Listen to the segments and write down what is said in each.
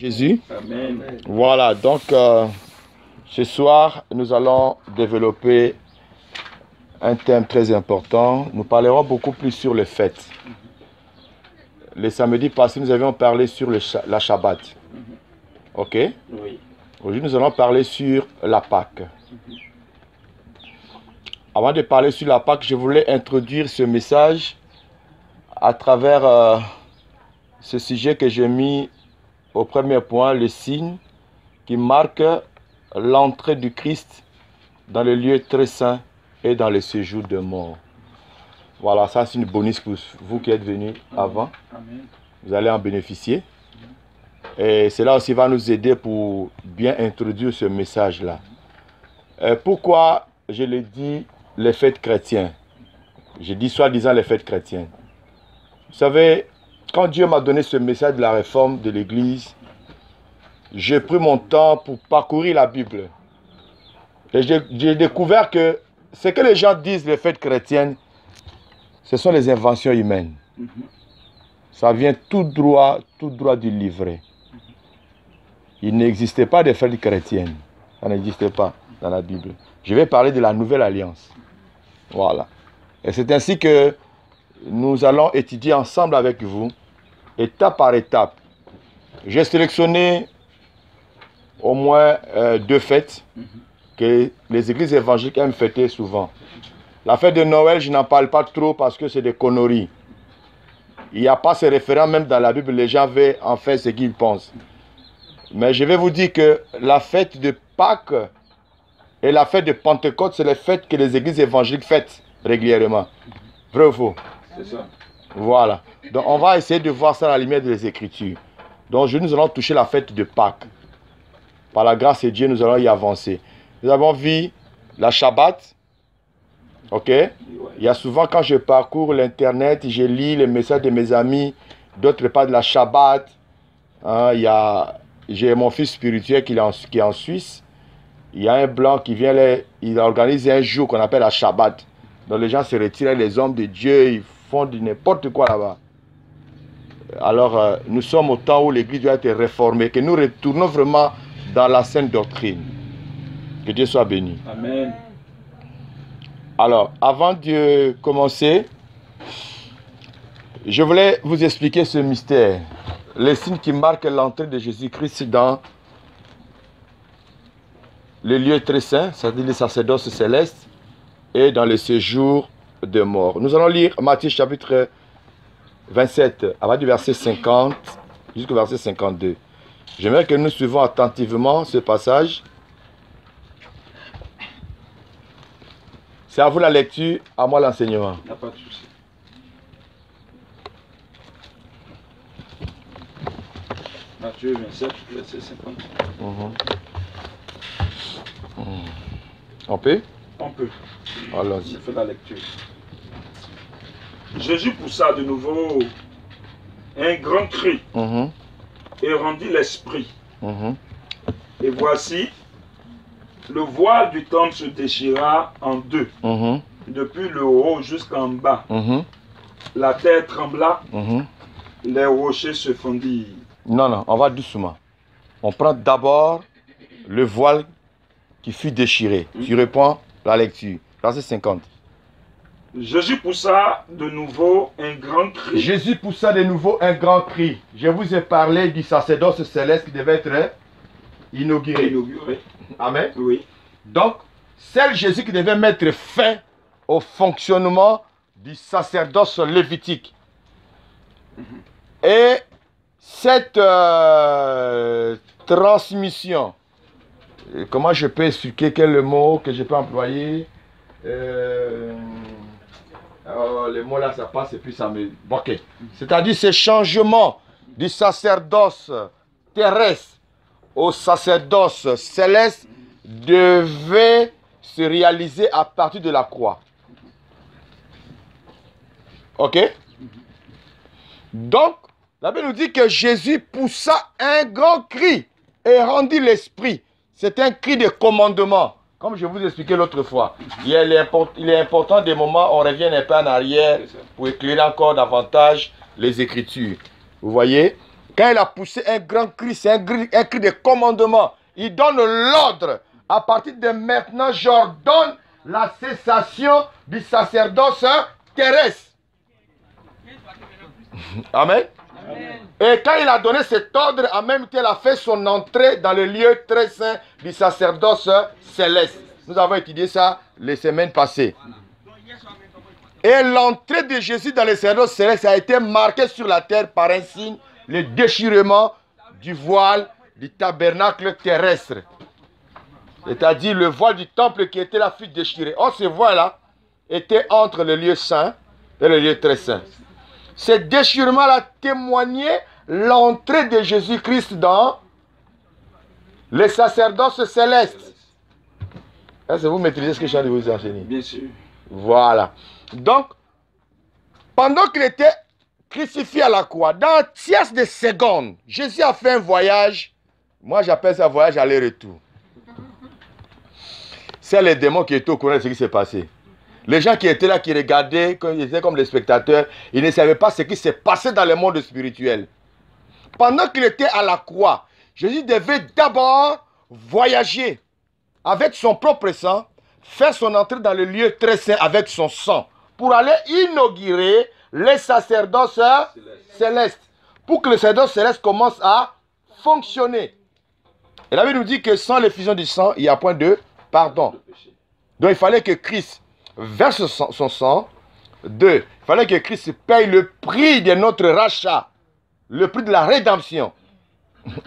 Jésus. Amen. Voilà, donc ce soir, nous allons développer un thème très important. Nous parlerons beaucoup plus sur les fêtes. Les samedis passés, nous avions parlé sur la Shabbat. Ok? Oui. Aujourd'hui, nous allons parler sur la Pâque. Avant de parler sur la Pâque, je voulais introduire ce message à travers ce sujet que j'ai mis au premier point, le signe qui marque l'entrée du Christ dans le lieu très saint et dans le séjour de mort. Voilà, ça c'est une bonus pour vous qui êtes venus avant. Amen. Vous allez en bénéficier. Et cela aussi va nous aider pour bien introduire ce message-là. Pourquoi je le dis les fêtes chrétiennes? Je dis soi-disant les fêtes chrétiennes. Vous savez, quand Dieu m'a donné ce message de la réforme de l'Église, j'ai pris mon temps pour parcourir la Bible. Et j'ai découvert que ce que les gens disent, les fêtes chrétiennes, ce sont les inventions humaines. Ça vient tout droit du livret. Il n'existait pas de fêtes chrétiennes. Ça n'existait pas dans la Bible. Je vais parler de la Nouvelle Alliance. Voilà. Et c'est ainsi que nous allons étudier ensemble avec vous, étape par étape. J'ai sélectionné au moins 2 fêtes que les églises évangéliques aiment fêter souvent. La fête de Noël, je n'en parle pas trop parce que c'est des conneries. Il n'y a pas ces référents même dans la Bible, les gens veulent en faire ce qu'ils pensent. Mais je vais vous dire que la fête de Pâques et la fête de Pentecôte, c'est les fêtes que les églises évangéliques fêtent régulièrement. Vrai ou faux? C'est ça. Voilà. Donc on va essayer de voir ça à la lumière des Écritures. Donc aujourd'hui, nous allons toucher la fête de Pâques. Par la grâce de Dieu, nous allons y avancer. Nous avons vu la Shabbat. Ok? Il y a souvent, quand je parcours l'internet, je lis les messages de mes amis, d'autres parlent de la Shabbat. Hein, j'ai mon fils spirituel qui est en Suisse. Il y a un blanc qui vient là, il organise un jour qu'on appelle la Shabbat. Donc les gens se retirent, les hommes de Dieu, ils font du n'importe quoi là-bas. Alors, nous sommes au temps où l'Église doit être réformée, que nous retournons vraiment dans la sainte doctrine. Que Dieu soit béni. Amen. Alors, avant de commencer, je voulais vous expliquer ce mystère. Les signes qui marquent l'entrée de Jésus-Christ dans le lieu très saint, c'est-à-dire le sacerdoce céleste, et dans le séjour de mort. Nous allons lire Matthieu chapitre 27, à partir du verset 50 jusqu'au verset 52. J'aimerais que nous suivons attentivement ce passage. C'est à vous la lecture, à moi l'enseignement. Il n'y a pas de souci. Matthieu 27, verset 50. On peut? On peut. Allons-y. Je fais la lecture. Jésus poussa de nouveau un grand cri et rendit l'esprit. Et voici, le voile du temple se déchira en deux, depuis le haut jusqu'en bas. La terre trembla, les rochers se fondirent. Non, on va doucement. On prend d'abord le voile qui fut déchiré. Tu reprends la lecture. Verset 50. Jésus poussa de nouveau un grand cri. Jésus poussa de nouveau un grand cri. Je vous ai parlé du sacerdoce céleste qui devait être inauguré. Amen. Oui. Donc, c'est Jésus qui devait mettre fin au fonctionnement du sacerdoce lévitique. Et cette transmission, comment je peux expliquer quel est le mot que je peux employer? Les mots là, ça passe et puis ça me... Ok. C'est-à-dire ce changement du sacerdoce terrestre au sacerdoce céleste devait se réaliser à partir de la croix. Ok? Donc, la Bible nous dit que Jésus poussa un grand cri et rendit l'esprit. C'est un cri de commandement. Comme je vous ai expliqué l'autre fois. Il est important des moments, on revient un peu en arrière pour éclairer encore davantage les Écritures. Vous voyez? Quand il a poussé un grand cri, c'est un cri de commandement. Il donne l'ordre. À partir de maintenant, j'ordonne la cessation du sacerdoce terrestre. Amen. Amen. Et quand il a donné cet ordre, en même temps, il a fait son entrée dans le lieu très saint du sacerdoce céleste. Nous avons étudié ça les semaines passées. Et l'entrée de Jésus dans le sacerdoce céleste a été marquée sur la terre par un signe, le déchirement du voile du tabernacle terrestre. C'est-à-dire le voile du temple qui était là fut déchiré. Or, ce voile-là était entre le lieu saint et le lieu très saint. Ce déchirement-là témoignait l'entrée de Jésus-Christ dans le sacerdoce céleste. Est-ce que vous maîtrisez ce que je viens de vous enseigner? Bien sûr. Voilà. Donc, pendant qu'il était crucifié à la croix, dans un tierce de seconde, Jésus a fait un voyage. Moi, j'appelle ça voyage aller-retour. C'est les démons qui étaient au courant de ce qui s'est passé. Les gens qui étaient là, qui regardaient, ils étaient comme les spectateurs, ils ne savaient pas ce qui s'est passé dans le monde spirituel. Pendant qu'il était à la croix, Jésus devait d'abord voyager avec son propre sang, faire son entrée dans le lieu très saint avec son sang, pour aller inaugurer les sacerdoces célestes, pour que le sacerdoce céleste commence à fonctionner. Et la Bible nous dit que sans l'effusion du sang, il n'y a point de pardon. Donc il fallait que Christ verse son sang. 2. Il fallait que Christ paye le prix de notre rachat, le prix de la rédemption.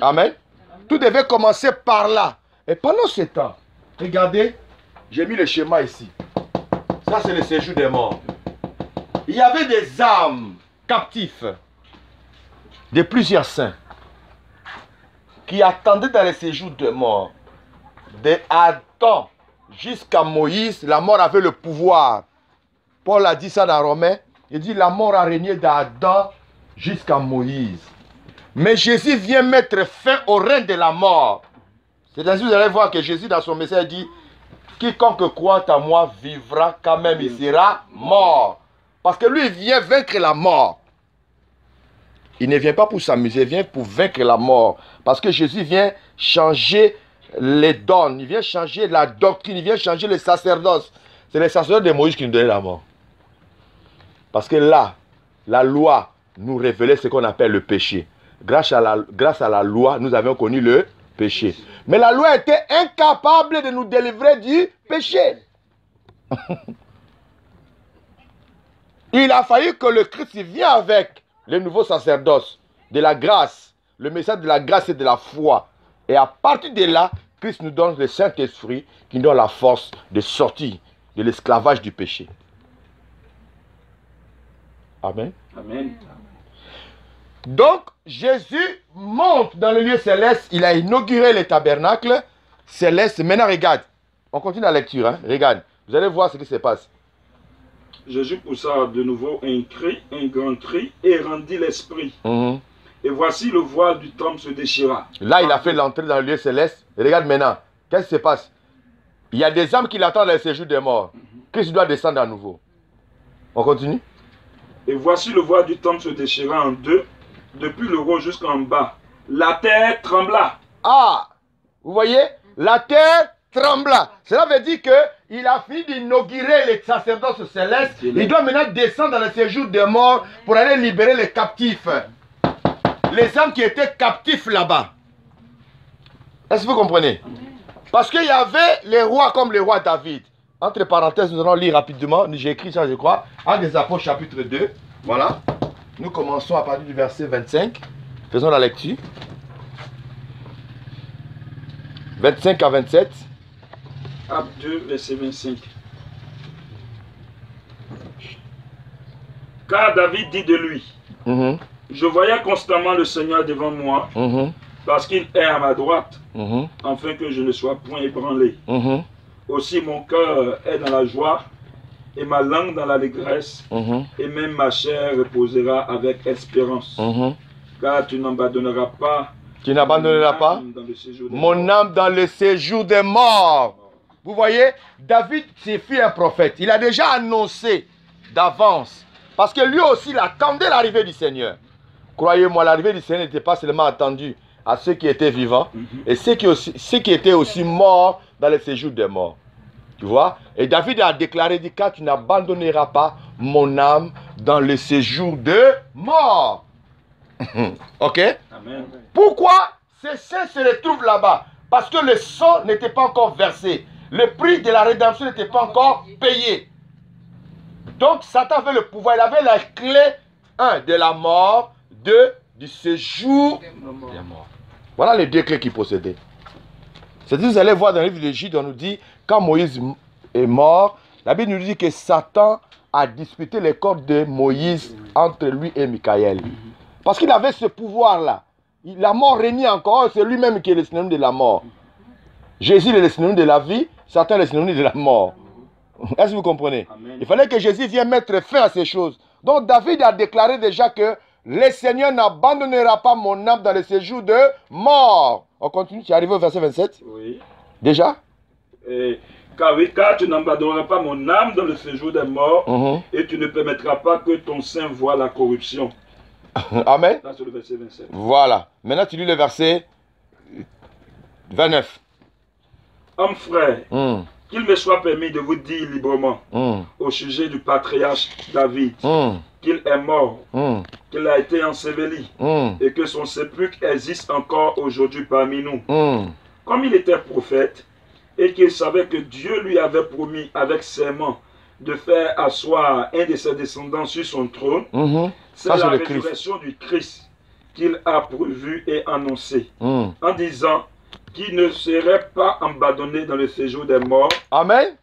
Amen. Tout devait commencer par là. Et pendant ce temps, regardez, j'ai mis le schéma ici. Ça, c'est le séjour des morts. Il y avait des âmes captifs de plusieurs saints qui attendaient dans le séjour des morts. De Adam jusqu'à Moïse, la mort avait le pouvoir. Paul a dit ça dans Romains. Il dit la mort a régné d'Adam jusqu'à Moïse. Mais Jésus vient mettre fin au règne de la mort. C'est ainsi que vous allez voir que Jésus dans son message dit quiconque croit en moi vivra quand même il sera mort. Parce que lui il vient vaincre la mort. Il ne vient pas pour s'amuser, il vient pour vaincre la mort. Parce que Jésus vient changer les dons, il vient changer la doctrine, il vient changer le sacerdoce. C'est le sacerdoce de Moïse qui nous donnait la mort. Parce que là, la loi nous révélait ce qu'on appelle le péché. Grâce à la loi, nous avions connu le péché. Mais la loi était incapable de nous délivrer du péché. Il a fallu que le Christ vienne avec le nouveau sacerdoce de la grâce, le message de la grâce et de la foi. Et à partir de là, Christ nous donne le Saint-Esprit qui nous donne la force de sortir de l'esclavage du péché. Amen. Amen. Donc, Jésus monte dans le lieu céleste. Il a inauguré le tabernacle céleste. Maintenant, regarde. On continue la lecture. Hein? Regarde. Vous allez voir ce qui se passe. Jésus poussa de nouveau un cri, un grand cri, et rendit l'esprit. Et voici le voile du temple se déchira. Là, il a fait l'entrée dans le lieu céleste. Et regarde maintenant. Qu'est-ce qui se passe? Il y a des âmes qui l'attendent dans le séjour des morts. Christ doit descendre à nouveau. On continue. Et voici le voile du temple se déchira en deux, depuis le haut jusqu'en bas. La terre trembla. Ah, vous voyez? La terre trembla. Cela veut dire qu'il a fini d'inaugurer les sacerdoces célestes. Il doit maintenant descendre dans le séjour des morts pour aller libérer les captifs. Les âmes qui étaient captifs là-bas. Est-ce que vous comprenez? Parce qu'il y avait les rois comme le roi David. Entre parenthèses, nous allons lire rapidement. J'ai écrit ça, je crois. Actes des Apôtres, chapitre 2. Voilà. Nous commençons à partir du verset 25. Faisons la lecture. 25 à 27. Acte 2, verset 25. Car David dit de lui, je voyais constamment le Seigneur devant moi, parce qu'il est à ma droite, afin que je ne sois point ébranlé. Aussi mon cœur est dans la joie, et ma langue dans l'allégresse, et même ma chair reposera avec espérance. Car tu n'abandonneras pas, mon âme dans le séjour des morts. Vous voyez, David, c'est fut un prophète. Il a déjà annoncé d'avance, parce que lui aussi, il attendait l'arrivée du Seigneur. croyez-moi, l'arrivée du Seigneur n'était pas seulement attendue à ceux qui étaient vivants, et ceux qui étaient aussi morts dans le séjour des morts. Tu vois? Et David a déclaré, dit, car tu n'abandonneras pas mon âme dans le séjour de mort. Ok? Amen. Pourquoi ces saints se retrouvent là-bas? Parce que le sang n'était pas encore versé. Le prix de la rédemption n'était pas encore payé. Donc Satan avait le pouvoir, il avait la clé, 1, de la mort, 2, du séjour des morts. Voilà les 2 clés qu'il possédait. C'est-à-dire, vous allez voir dans le livre de Jude, on nous dit, quand Moïse est mort, la Bible nous dit que Satan a disputé les corps de Moïse entre lui et Michaël. Parce qu'il avait ce pouvoir-là. La mort régnait encore, c'est lui-même qui est le synonyme de la mort. Jésus est le synonyme de la vie, Satan est le synonyme de la mort. Est-ce que vous comprenez? Amen. Il fallait que Jésus vienne mettre fin à ces choses. Donc David a déclaré déjà que le Seigneur n'abandonnera pas mon âme dans le séjour de mort. On continue, tu es arrivé au verset 27? Oui. Déjà? Car tu n'abandonneras pas mon âme dans le séjour des morts, et tu ne permettras pas que ton sein voie la corruption. Amen. Là, c'est le verset 27. Voilà. Maintenant, tu lis le verset 29. Homme frère, qu'il me soit permis de vous dire librement au sujet du patriarche David qu'il est mort, qu'il a été enseveli et que son sépulcre existe encore aujourd'hui parmi nous. Comme il était prophète et qu'il savait que Dieu lui avait promis avec serment de faire asseoir un de ses descendants sur son trône, c'est la résurrection du Christ qu'il a prévu et annoncé en disant qu'il ne serait pas abandonné dans le séjour des morts. Amen.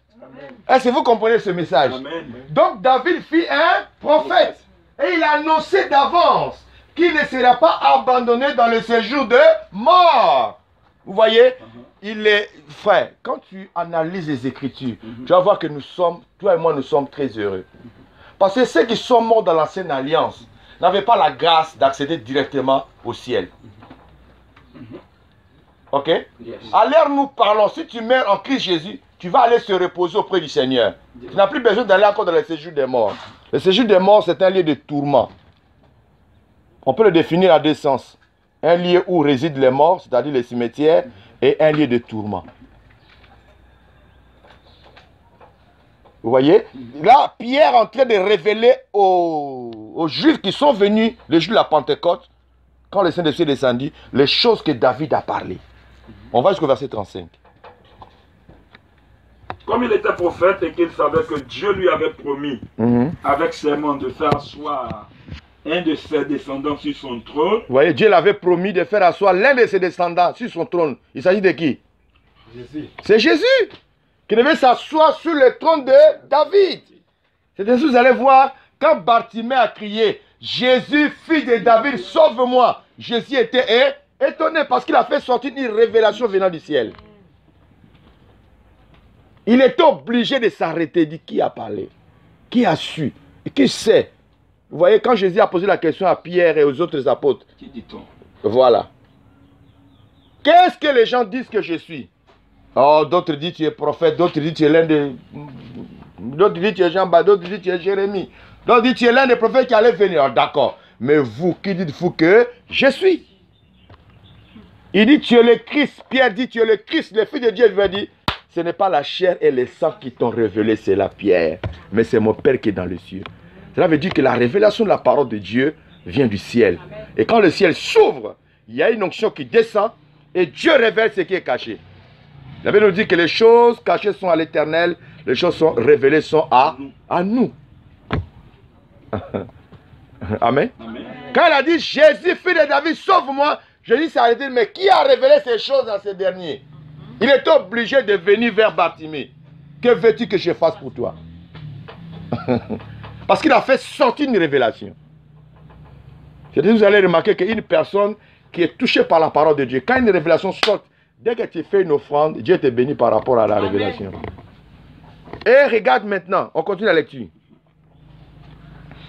Est-ce que vous comprenez ce message? Amen. Donc David fit un prophète et il a annoncé d'avance qu'il ne sera pas abandonné dans le séjour de mort. Vous voyez, il est frère. Quand tu analyses les Écritures, tu vas voir que nous sommes, toi et moi, nous sommes très heureux. Parce que ceux qui sont morts dans l'ancienne alliance n'avaient pas la grâce d'accéder directement au ciel. Ok? Yes. À l'heure où nous parlons, si tu meurs en Christ Jésus, tu vas aller se reposer auprès du Seigneur. Tu n'as plus besoin d'aller encore dans le séjour des morts. Le séjour des morts, c'est un lieu de tourment. On peut le définir à 2 sens. Un lieu où résident les morts, c'est-à-dire les cimetières, et un lieu de tourment. Vous voyez? Là, Pierre est en train de révéler aux Juifs qui sont venus le jour de la Pentecôte, quand le Saint-Esprit est descendu, les choses que David a parlé. On va jusqu'au verset 35. Comme il était prophète et qu'il savait que Dieu lui avait promis, avec serment, de faire asseoir un de ses descendants sur son trône. Vous voyez, Dieu l'avait promis de faire asseoir l'un de ses descendants sur son trône. Il s'agit de qui? Jésus. C'est Jésus qui devait s'asseoir sur le trône de David. C'est ainsi que vous allez voir, quand Bartimée a crié, Jésus, fils de David, sauve-moi. Jésus était étonné parce qu'il a fait sortir une révélation venant du ciel. Il était obligé de s'arrêter. Il dit, qui a parlé? Qui a su? Et qui sait? Vous voyez, quand Jésus a posé la question à Pierre et aux autres apôtres, qui dit-on? Voilà. Qu'est-ce que les gens disent que je suis? Oh, d'autres disent tu es prophète, d'autres disent tu es l'un de... D'autres disent tu es Jean-Baptiste, d'autres disent tu es Jérémie. D'autres disent tu es l'un des prophètes qui allait venir. Oh, d'accord. Mais vous, qui dites-vous que je suis? Il dit tu es le Christ. Pierre dit tu es le Christ, le Fils de Dieu. Il lui dit ce n'est pas la chair et le sang qui t'ont révélé, c'est la Pierre. Mais c'est mon Père qui est dans les cieux. Cela veut dire que la révélation de la parole de Dieu vient du ciel. Et quand le ciel s'ouvre, il y a une onction qui descend et Dieu révèle ce qui est caché. La Bible nous dit que les choses cachées sont à l'Éternel, les choses sont révélées sont à nous. Amen. Amen. Quand elle a dit Jésus, fils de David, sauve-moi, Jésus s'est arrêté, mais qui a révélé ces choses à ces derniers? Il est obligé de venir vers Bartimée. Que veux-tu que je fasse pour toi? Parce qu'il a fait sortir une révélation. C'est-à-dire, vous allez remarquer qu'une personne qui est touchée par la parole de Dieu, quand une révélation sort, dès que tu fais une offrande, Dieu te bénit par rapport à la révélation. Et regarde maintenant, on continue la lecture.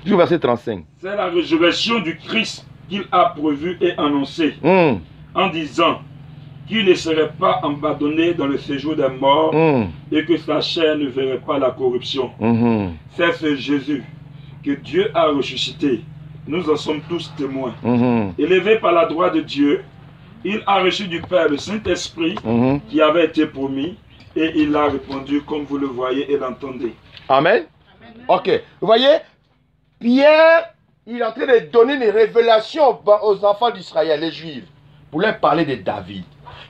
Jusqu'au verset 35. C'est la résurrection du Christ qu'il a prévu et annoncé, en disant qu'il ne serait pas abandonné dans le séjour des morts et que sa chair ne verrait pas la corruption. C'est ce Jésus que Dieu a ressuscité, Nous en sommes tous témoins. Élevé par la droite de Dieu, il a reçu du Père le Saint-Esprit qui avait été promis et il a répondu comme vous le voyez et l'entendez. Amen. Ok. Vous voyez, Pierre, il est en train de donner une révélation aux enfants d'Israël, les Juifs, pour leur parler de David.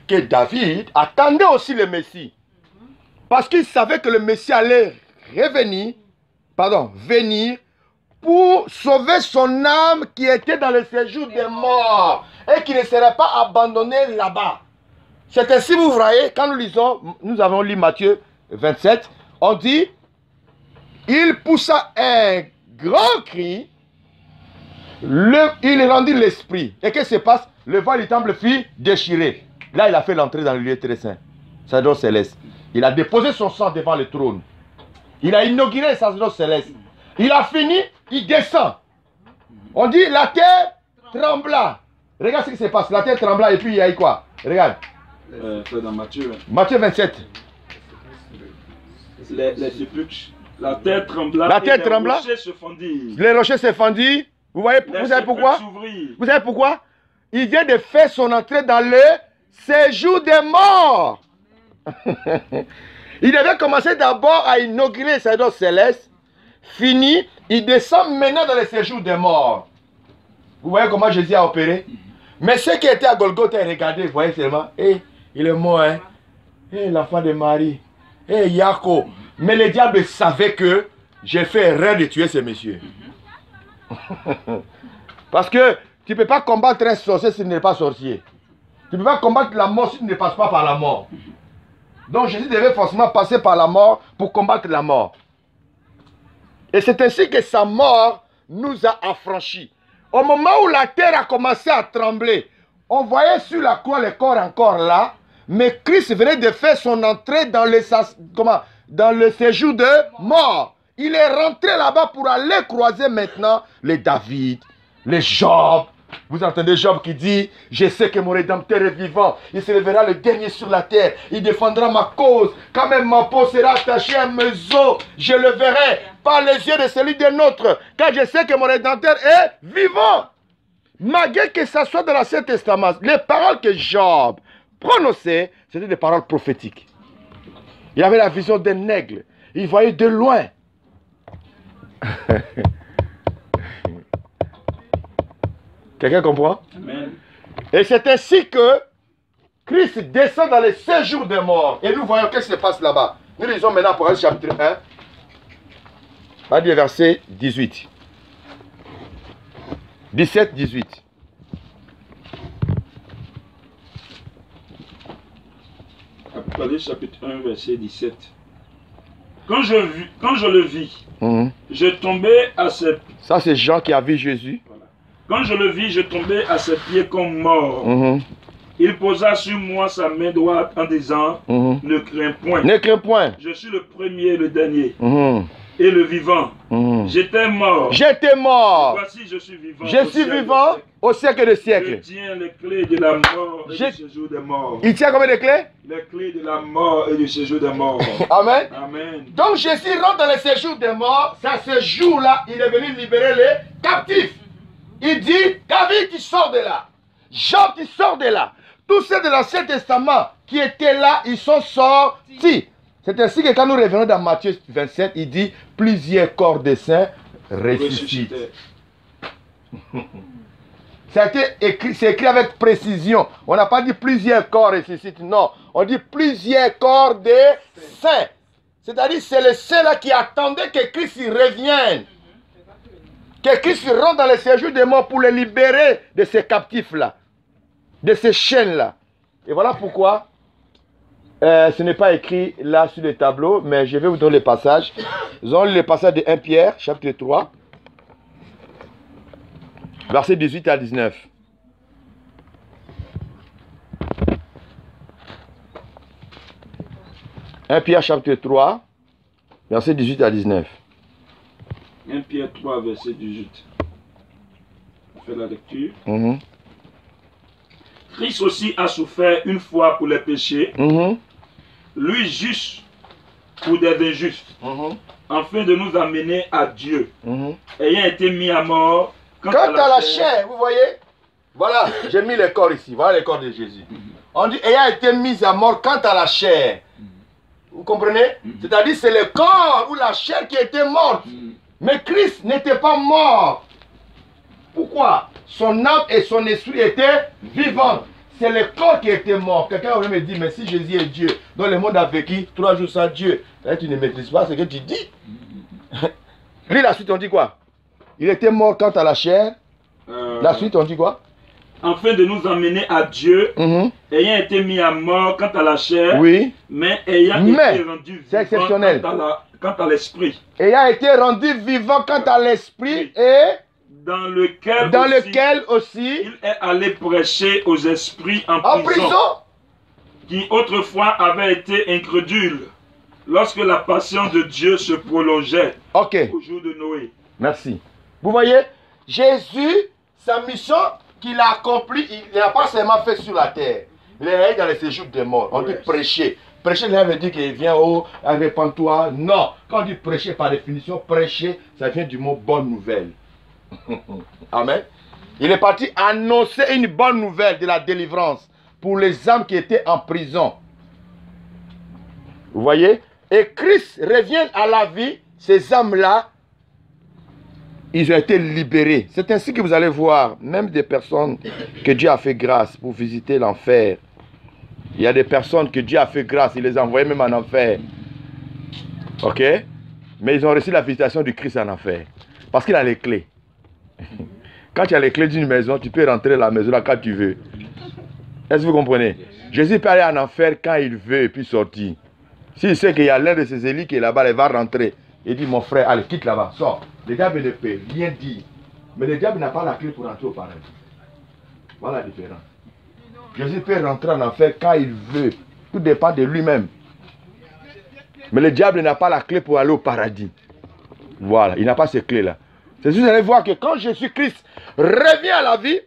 Que David attendait aussi le Messie. Parce qu'il savait que le Messie allait venir pour sauver son âme qui était dans le séjour des morts et qui ne serait pas abandonné là-bas. C'est ainsi, vous voyez, quand nous lisons, nous avons lu Matthieu 27, on dit, il poussa un grand cri, il rendit l'esprit. Et qu'est-ce qui se passe? Le voile du temple fut déchiré. Là, il a fait l'entrée dans le lieu très saint, sacerdoce céleste. Il a déposé son sang devant le trône. Il a inauguré le sacerdoce céleste. Il a fini, il descend. On dit la terre trembla. Regarde ce qui se passe. La terre trembla et puis il y a eu quoi? Regarde. C'est dans Matthieu. Matthieu 27. Les sépulcres. La terre trembla. La terre trembla. Les rochers se fendirent. Les rochers se fendirent. Vous savez pourquoi? Vous savez pourquoi? Il vient de faire son entrée dans le séjour des morts. Il devait commencer d'abord à inaugurer le sacerdoce céleste. Fini, il descend maintenant dans le séjour des morts. Vous voyez comment Jésus a opéré? Mais ceux qui étaient à Golgotha, regardez, vous voyez seulement, il est mort, hein? L'enfant de Marie, Jacob. Mais le diable savait que j'ai fait erreur de tuer ces messieurs. Parce que tu ne peux pas combattre un sorcier si tu n'es pas sorcier. Tu ne peux pas combattre la mort si tu ne passes pas par la mort. Donc Jésus devait forcément passer par la mort pour combattre la mort. Et c'est ainsi que sa mort nous a affranchis. Au moment où la terre a commencé à trembler, on voyait sur la croix le corps encore là, mais Christ venait de faire son entrée dans le séjour de mort. Il est rentré là-bas pour aller croiser maintenant les David, les Job. Vous entendez Job qui dit, je sais que mon Rédempteur est vivant, il se lèvera le dernier sur la terre, il défendra ma cause, quand même ma peau sera attachée à mes os, je le verrai par les yeux de celui d'un autre, car je sais que mon Rédempteur est vivant. Malgré que ça soit dans l'Ancien Testament, les paroles que Job prononçait, c'était des paroles prophétiques. Il avait la vision d'un aigle, il voyait de loin. Quelqu'un comprend? Amen. Et c'est ainsi que Christ descend dans le séjour des morts. Et nous voyons qu'est-ce qui se passe là-bas. Nous lisons maintenant Apocalypse chapitre 1. On va dire verset 18. 17, 18. Apocalypse chapitre 1, verset 17. Quand je le vis, je tombais à ses pieds. Ça, c'est Jean qui a vu Jésus. Voilà. Quand je le vis, je tombais à ses pieds comme mort. Il posa sur moi sa main droite en disant, ne crains point. Ne crains point. Je suis le premier et le dernier. Et le vivant. J'étais mort. J'étais mort. Voici, je suis vivant. Je suis vivant au siècle des siècles. Je tiens les clés de la mort et du séjour des morts. Il tient combien de clés? Les clés de la mort et du séjour des morts. Amen. Amen. Donc Jésus rentre dans le séjour des morts. C'est à ce jour-là, il est venu libérer les captifs. Il dit, David, tu sors de là. Jean, tu sors de là. Tous ceux de l'Ancien Testament qui étaient là, ils sont sortis. C'est ainsi que quand nous revenons dans Matthieu 27, il dit, plusieurs corps de saints ressuscitent. C'est écrit avec précision. On n'a pas dit plusieurs corps ressuscitent, non. On dit plusieurs corps de saints. C'est-à-dire c'est les saints là qui attendaient que Christ y revienne. Que Christ rentre dans le séjour des morts pour les libérer de ces captifs-là, de ces chaînes-là. Et voilà pourquoi ce n'est pas écrit là sur le tableau, mais je vais vous donner les passages. Nous allons lire le passage de 1 Pierre, chapitre 3, versets 18 à 19. « 1 Pierre, chapitre 3, versets 18 à 19. » 1 Pierre 3, verset 18. On fait la lecture. Christ aussi a souffert une fois pour les péchés, lui juste pour des injustes, afin de nous amener à Dieu, ayant été mis à mort Quant à la chair, vous voyez, voilà, j'ai mis le corps ici, voilà le corps de Jésus. On dit, ayant été mis à mort quant à la chair. Vous comprenez? C'est-à-dire, c'est le corps ou la chair qui était morte. Mais Christ n'était pas mort. Pourquoi? Son âme et son esprit étaient vivants. C'est le corps qui était mort. Quelqu'un aurait me dit, mais si Jésus est Dieu, dont le monde a vécu 3 jours sans Dieu, là, tu ne maîtrises pas ce que tu dis. Lis la suite, on dit quoi? Il était mort quant à la chair. La suite, on dit quoi? Afin de nous emmener à Dieu, ayant été mis à mort quant à la chair, oui, mais ayant été rendu c'est exceptionnel. Quant à l'esprit. Ayant été rendu vivant quant à l'esprit, et dans lequel aussi il est allé prêcher aux esprits en prison, qui autrefois avaient été incrédules, lorsque la passion de Dieu se prolongeait au jour de Noé. Merci. Vous voyez, Jésus, sa mission qu'il a accomplie, il n'a pas seulement fait sur la terre. Il est allé dans les séjours des morts. On dit prêcher. Prêcher, ça veut dire qu'il vient répands-toi. Non. Quand on dit prêcher, par définition, prêcher, ça vient du mot bonne nouvelle. Amen. Il est parti annoncer une bonne nouvelle de la délivrance pour les âmes qui étaient en prison. Vous voyez? Et Christ revient à la vie, ces âmes-là, ils ont été libérés. C'est ainsi que vous allez voir, même des personnes que Dieu a fait grâce pour visiter l'enfer. Il y a des personnes que Dieu a fait grâce, il les a envoyées même en enfer. Ok? Mais ils ont reçu la visitation du Christ en enfer. Parce qu'il a les clés. Quand tu as les clés d'une maison, tu peux rentrer dans la maison là quand tu veux. Est-ce que vous comprenez? Jésus peut aller en enfer quand il veut et puis sortir. S'il sait qu'il y a l'un de ses élus qui est là-bas, il va rentrer. Il dit, mon frère, allez, quitte là-bas, sors. Le diable ne peut rien dire. Mais le diable n'a pas la clé pour rentrer au paradis. Voilà la différence. Jésus peut rentrer en enfer quand il veut. Tout dépend de lui-même. Mais le diable n'a pas la clé pour aller au paradis. Voilà, il n'a pas ces clés-là. C'est juste, vous allez voir que quand Jésus-Christ revient à la vie,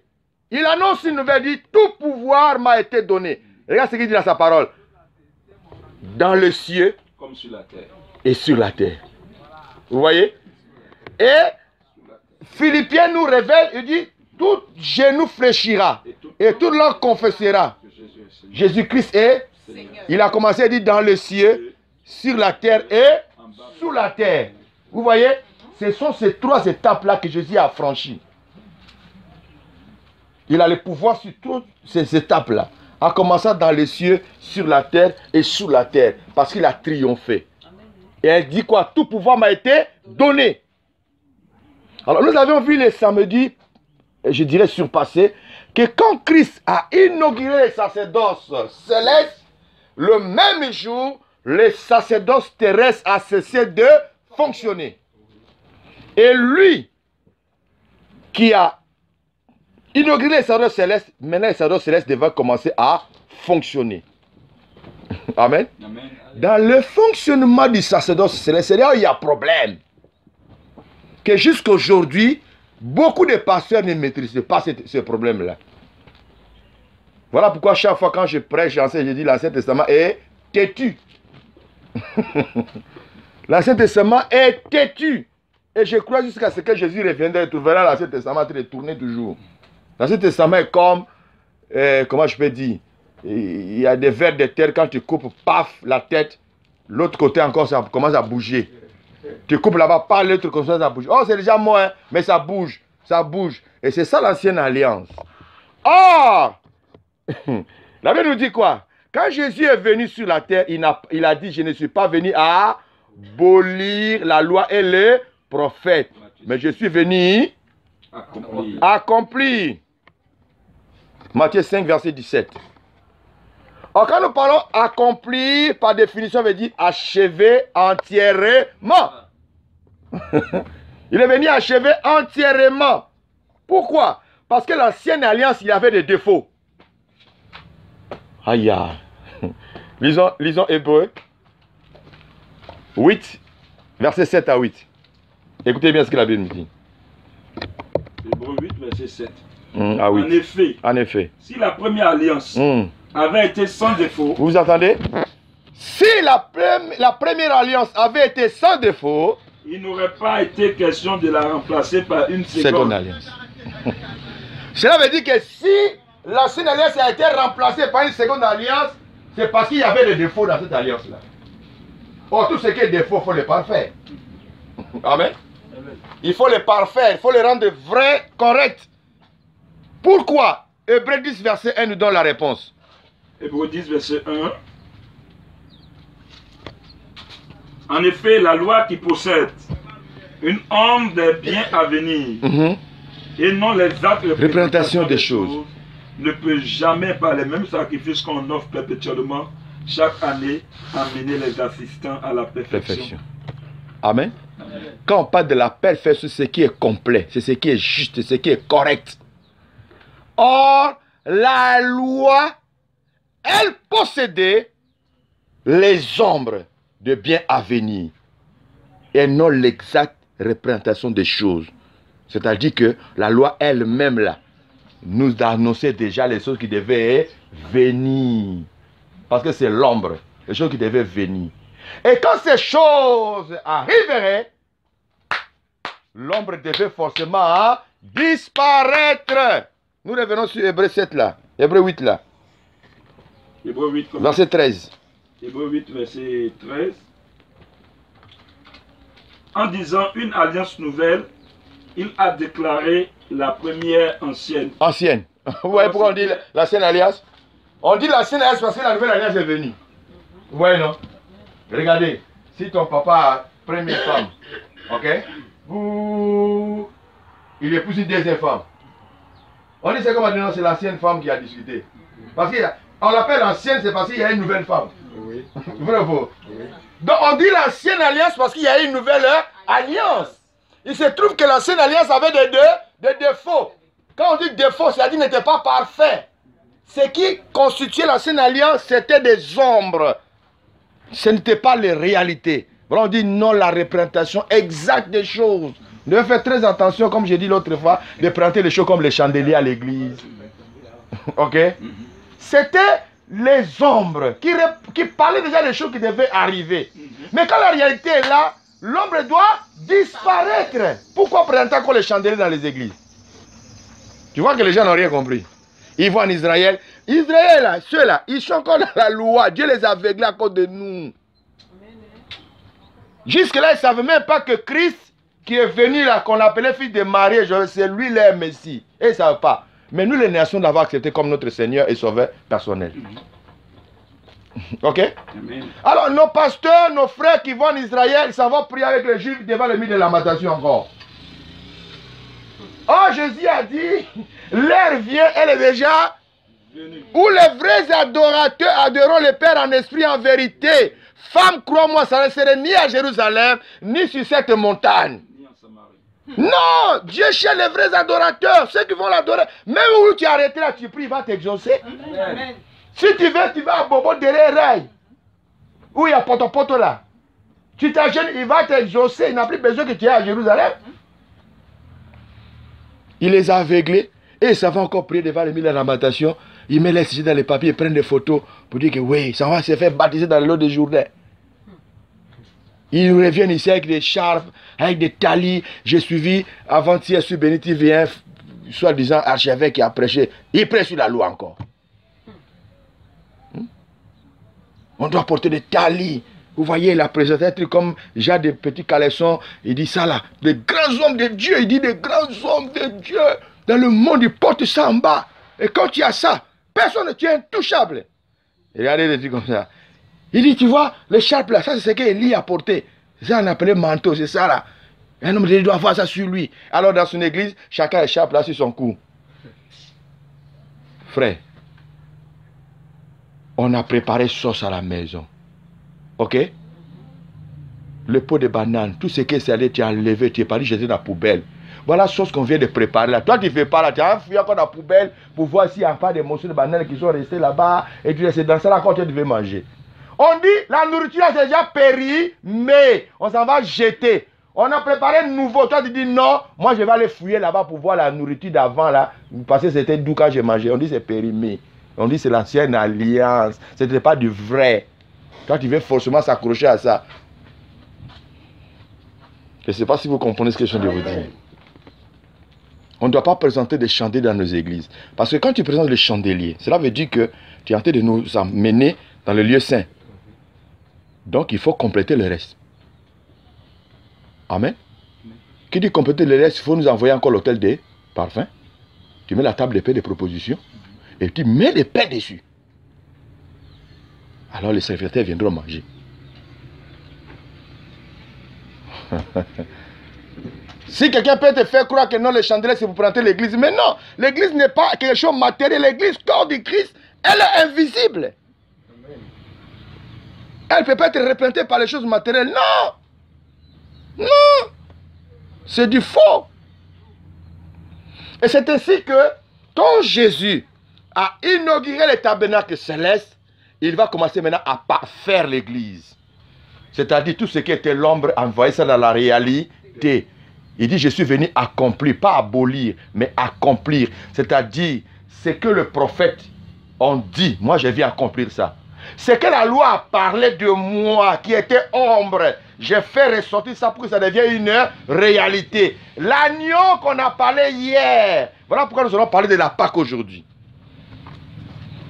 il annonce une nouvelle, dit, tout pouvoir m'a été donné. Regarde ce qu'il dit dans sa parole. Dans le ciel, comme sur la terre. Et sur la terre. Vous voyez? Et Philippiens nous révèle, il dit, tout genou fléchira et toute langue confessera. Jésus-Christ est, il a commencé à dire dans le ciel, sur la terre et sous la terre. Vous voyez? Ce sont ces 3 étapes-là que Jésus a franchies. Il a le pouvoir sur toutes ces étapes-là. En commençant dans les cieux, sur la terre et sous la terre. Parce qu'il a triomphé. Et elle dit quoi? Tout pouvoir m'a été donné. Alors nous avions vu les samedis, je dirais surpassés, que quand Christ a inauguré les sacerdoces célestes, le même jour, les sacerdoces terrestres a cessé de fonctionner. Et lui, qui a inauguré les sacerdoces célestes, maintenant les sacerdoces célestes devaient commencer à fonctionner. Amen. Amen. Dans le fonctionnement du sacerdoce céleste, c'est là où il y a problème. Que jusqu'à aujourd'hui, beaucoup de pasteurs ne maîtrisent pas ce problème-là. Voilà pourquoi chaque fois quand je prêche, j'enseigne, je dis l'Ancien Testament est têtu. L'Ancien Testament est têtu. Et je crois jusqu'à ce que Jésus reviendra et trouvera l'Ancien Testament en train de tourner toujours. L'Ancien Testament est comme, comment je peux dire, il y a des vers de terre, quand tu coupes, paf, la tête, l'autre côté encore, ça commence à bouger. Tu coupes là-bas, pas l'autre côté, ça bouge. Oh, c'est déjà mort, hein, mais ça bouge, ça bouge. Et c'est ça l'ancienne alliance. Or, la Bible nous dit quoi? Quand Jésus est venu sur la terre, il a dit, je ne suis pas venu à abolir la loi et les prophètes, mais je suis venu accomplir. Matthieu 5, verset 17. Or, quand nous parlons accomplir, par définition, veut dire achever entièrement. Il est venu achever entièrement. Pourquoi? Parce que l'ancienne alliance, il y avait des défauts. Aïe. Lisons Hébreux 8, verset 7 à 8. Écoutez bien ce que la Bible nous dit. Hébreux 8, verset 7. Ah oui. En effet, si la première alliance avait été sans défaut. Vous entendez? Si la première alliance avait été sans défaut, il n'aurait pas été question de la remplacer par une seconde alliance. Cela veut dire que si l'ancienne alliance a été remplacée par une seconde alliance, c'est parce qu'il y avait des défauts dans cette alliance-là. Or, tout ce qui est défaut, il faut les parfaire. Amen. Il faut les parfaire, il faut les rendre vrais, corrects. Pourquoi? Hébreux 10, verset 1 nous donne la réponse. Hébreux 10, verset 1. En effet, la loi qui possède une âme des biens à venir et non les actes de représentation des choses ne peut jamais par les mêmes sacrifices qu'on offre perpétuellement chaque année amener les assistants à la perfection. Amen. Quand on parle de la perfection, c'est ce qui est complet, c'est ce qui est juste, c'est ce qui est correct. Or, la loi, elle possédait les ombres de biens à venir et non l'exacte représentation des choses. C'est-à-dire que la loi elle-même là nous annonçait déjà les choses qui devaient venir. Parce que c'est l'ombre, les choses qui devaient venir. Et quand ces choses arriveraient, l'ombre devait forcément disparaître. Nous revenons sur Hébreux 7 là, Hébreux 8 là. Hébreux 8, verset 13. Hébreux 8, verset 13. En disant une alliance nouvelle, il a déclaré la première ancienne. Ancienne. Vous voyez pourquoi on dit l'ancienne alliance? On dit l'ancienne alliance parce que la nouvelle alliance est venue. Vous voyez, non? Regardez, si ton papa a première femme, ok? Il épouse une deuxième femme. On dit c'est comme non, c'est l'ancienne femme qui a discuté. Parce qu'on l'appelle ancienne, c'est parce qu'il y a une nouvelle femme. Oui. Vrai ou faux? Oui. Donc on dit l'ancienne alliance parce qu'il y a une nouvelle alliance. Il se trouve que l'ancienne alliance avait des défauts. Quand on dit défauts, c'est-à-dire qu'il n'était pas parfait. Ce qui constituait l'ancienne alliance, c'était des ombres. Ce n'était pas les réalités. Voilà, on dit non, la représentation exacte des choses. Vous devez faire très attention, comme j'ai dit l'autre fois, de présenter les choses comme les chandeliers à l'église. Ok? C'était les ombres qui parlaient déjà des choses qui devaient arriver. Mais quand la réalité est là, l'ombre doit disparaître. Pourquoi présenter encore les chandeliers dans les églises? Tu vois que les gens n'ont rien compris. Ils vont en Israël. Israël, ceux-là, ils sont encore dans la loi. Dieu les a aveuglés à cause de nous. Jusque-là, ils ne savaient même pas que Christ, qui est venu là, qu'on appelait fils de Marie, c'est lui le Messie. Et ils ne savent pas. Mais nous, les nations, l'avons accepté comme notre Seigneur et Sauveur personnel. Ok? Amen. Alors, nos pasteurs, nos frères qui vont en Israël, ils s'en vont prier avec les Juifs devant le mur de lamentation encore. Oh, Jésus a dit, l'heure vient, elle est déjà venue, où les vrais adorateurs adoreront le Père en esprit, en vérité. Femme, crois-moi, ça ne serait ni à Jérusalem, ni sur cette montagne. Non, Dieu cherche les vrais adorateurs, ceux qui vont l'adorer. Même où tu es arrêté là, tu pries, il va t'exaucer. Amen. Si tu vas à Bobo derrière Rail, où il y a Poto là, tu t'agenouilles, il va t'exaucer. Il n'a plus besoin que tu ailles à Jérusalem. Il les a aveuglés et ça va encore prier devant le mur de lamentation. Il met les signes dans les papiers, il prend des photos pour dire que oui, ça va se faire baptiser dans l'eau de Jourdain. Ils reviennent ici avec des charpes, avec des talis. J'ai suivi avant-hier sur Béniti vient, soi-disant archevêque qui a prêché. Il prêche sur la loi encore. On doit porter des talis. Vous voyez, il a présenté un truc comme j'ai des petits caleçons. Il dit ça là. Des grands hommes de Dieu. Il dit des grands hommes de Dieu. Dans le monde, ils portent ça en bas. Et quand tu as ça, personne ne tient intouchable. Regardez des trucs comme ça. Il dit, tu vois, les charpes là, ça c'est ce qu'Élie a porté. C'est ça qu'on appelait manteau, c'est ça là. Un homme de Dieu doit avoir ça sur lui. Alors dans son église, chacun a les charpes là sur son cou. Frère, on a préparé sauce à la maison. Ok? Le pot de banane, tout ce qui est salé, tu as enlevé, tu es parti jeter dans la poubelle. Voilà la sauce qu'on vient de préparer là. Toi, tu ne fais pas là, tu as fouillé encore dans la poubelle pour voir s'il n'y a pas des morceaux de banane qui sont restés là-bas. Et tu c'est dans ça là quand tu devais manger. On dit, la nourriture c'est déjà péri, mais on s'en va jeter. On a préparé un nouveau. Toi, tu dis non, moi je vais aller fouiller là-bas pour voir la nourriture d'avant là. Parce que c'était doux quand j'ai mangé. On dit c'est périmé. On dit c'est l'ancienne alliance. Ce n'était pas du vrai. Toi, tu veux forcément s'accrocher à ça. Je ne sais pas si vous comprenez ce que je viens de vous dire. On ne doit pas présenter des chandeliers dans nos églises. Parce que quand tu présentes le chandelier, cela veut dire que tu es en train de nous amener dans le lieu saint. Donc, il faut compléter le reste. Amen. Qui dit compléter le reste, il faut nous envoyer encore l'hôtel des parfums. Tu mets la table de paix de proposition et tu mets des pains dessus. Alors les serviteurs viendront manger. Si quelqu'un peut te faire croire que non, le chandelier c'est pour présenter l'église. Mais non, l'église n'est pas quelque chose de matériel. L'église, corps du Christ, elle est invisible. Elle ne peut pas être représentée par les choses matérielles. Non. Non. C'est du faux. Et c'est ainsi que quand Jésus a inauguré le tabernacle céleste, il va commencer maintenant à parfaire l'église. C'est-à-dire tout ce qui était l'ombre, envoyer ça dans la réalité. Il dit, je suis venu accomplir, pas abolir, mais accomplir. C'est-à-dire, ce que le prophète a dit, moi je viens accomplir ça. Ce que la loi a parlé de moi, qui était ombre, j'ai fait ressortir ça pour que ça devienne une réalité. L'agneau qu'on a parlé hier, voilà pourquoi nous allons parler de la Pâque aujourd'hui.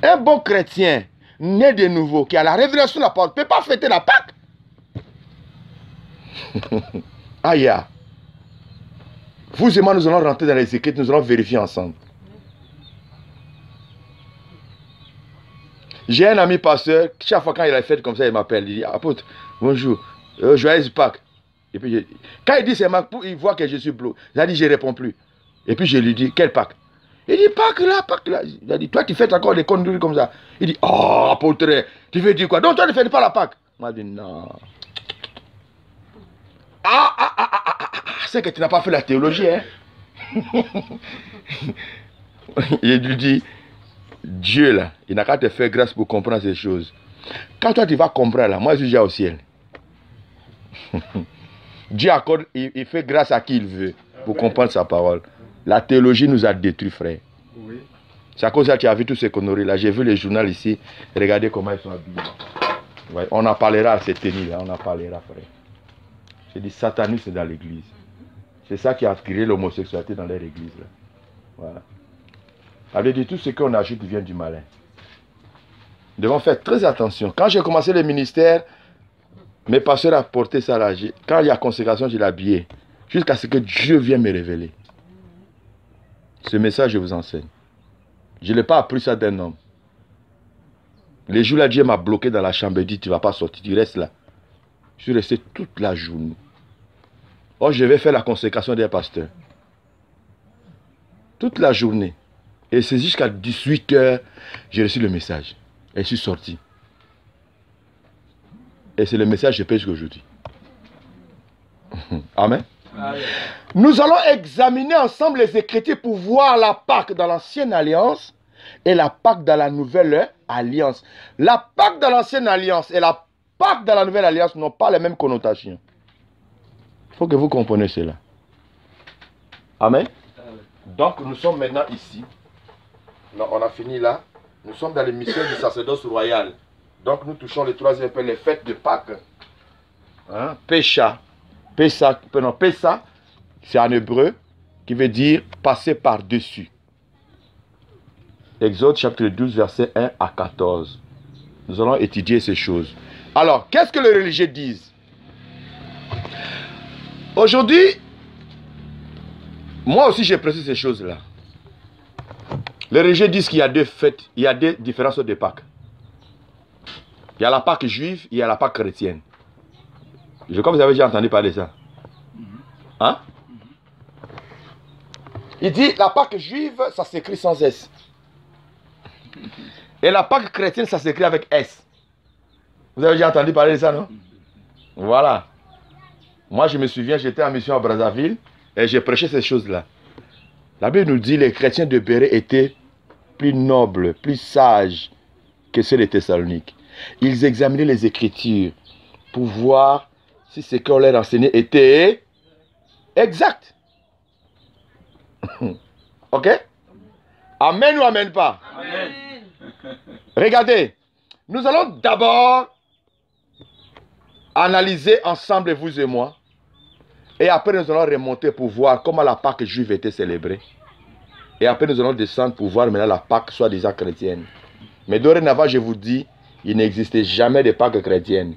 Un bon chrétien, né de nouveau, qui a la révélation de la parole, ne peut pas fêter la Pâque. Aïe. Vous et moi, nous allons rentrer dans les Écritures, nous allons vérifier ensemble. J'ai un ami pasteur, chaque fois quand il a fait comme ça, il m'appelle, il dit, apôtre, bonjour, joyeuse Pâques. Et puis, quand il dit c'est Pâques, il voit que je suis bloqué. Il a dit, je ne réponds plus. Et puis je lui dis, quelle Pâques? Il dit, Pâques là, Pâques là. Il a dit, toi tu fais encore des conneries comme ça. Il dit, oh apôtre, tu veux dire quoi? Donc toi ne fais pas la Pâques. Moi je dis, non. C'est que tu n'as pas fait la théologie, hein. Il lui dit, Dieu là, il n'a qu'à te faire grâce pour comprendre ces choses. Quand toi tu vas comprendre là, moi je suis déjà au ciel. Dieu accorde, il fait grâce à qui il veut pour comprendre sa parole. La théologie nous a détruits, frère. Oui. C'est à cause de ça que tu as vu tous ces conneries là. J'ai vu les journaux ici. Regardez comment ils sont habillés. Ouais, on en parlera à cette tenue là. On en parlera, frère. J'ai dit satanisme dans l'église. C'est ça qui a créé l'homosexualité dans leur église là. Voilà. Ça veut dire tout ce qu'on ajoute vient du malin. Nous devons faire très attention. Quand j'ai commencé le ministère, mes pasteurs ont porté ça là. Quand il y a consécration, je l'ai habillé. Jusqu'à ce que Dieu vienne me révéler. Ce message, je vous enseigne. Je n'ai pas appris ça d'un homme. Les jours là, Dieu m'a bloqué dans la chambre et dit, tu ne vas pas sortir, tu restes là. Je suis resté toute la journée. Oh, je vais faire la consécration des pasteurs. Toute la journée. Et c'est jusqu'à 18 h, j'ai reçu le message. Et je suis sorti. Et c'est le message que je pêche aujourd'hui. Amen. Amen. Nous allons examiner ensemble les Écritures pour voir la Pâque dans l'Ancienne Alliance et la Pâque dans la Nouvelle Alliance. La Pâque dans l'Ancienne Alliance et la Pâque dans la Nouvelle Alliance n'ont pas les mêmes connotations. Il faut que vous compreniez cela. Amen. Donc nous sommes maintenant ici. Non, on a fini là. Nous sommes dans l'émission du sacerdoce royal. Donc nous touchons le troisième peu, les fêtes de Pâques. Hein? Pécha. Pessa, c'est en hébreu, qui veut dire passer par-dessus. Exode chapitre 12, versets 1 à 14. Nous allons étudier ces choses. Alors, qu'est-ce que les religieux disent? Aujourd'hui, moi aussi j'ai précisé ces choses-là. Les religieux disent qu'il y a deux fêtes, il y a deux différentes sortes de Pâques. Il y a la Pâque juive, il y a la Pâque chrétienne. Je crois que vous avez déjà entendu parler de ça. Hein? Il dit la Pâque juive, ça s'écrit sans S. Et la Pâque chrétienne, ça s'écrit avec S. Vous avez déjà entendu parler de ça, non? Voilà. Moi, je me souviens, j'étais en mission à Brazzaville et j'ai prêché ces choses-là. La Bible nous dit que les chrétiens de Béret étaient plus nobles, plus sages que ceux de Thessalonique. Ils examinaient les Écritures pour voir si ce qu'on leur enseignait était exact. Ok? Amen ou amen pas? Amen. Regardez, nous allons d'abord analyser ensemble, vous et moi, et après nous allons remonter pour voir comment la Pâque juive était célébrée. Et après, nous allons descendre pour voir maintenant la Pâque soi-disant chrétienne. Mais dorénavant, je vous dis, il n'existait jamais de Pâque chrétienne.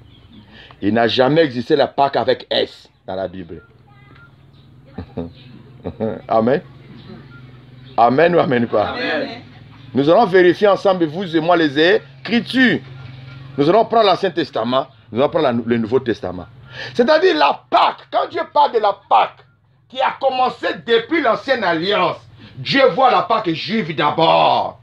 Il n'a jamais existé la Pâque avec S dans la Bible. Amen. Amen ou amen pas? Amen. Nous allons vérifier ensemble, vous et moi, les Écritures. Nous allons prendre l'Ancien Testament, nous allons prendre le Nouveau Testament. C'est-à-dire la Pâque, quand Dieu parle de la Pâque, qui a commencé depuis l'Ancienne Alliance, Dieu voit la Pâque juive d'abord.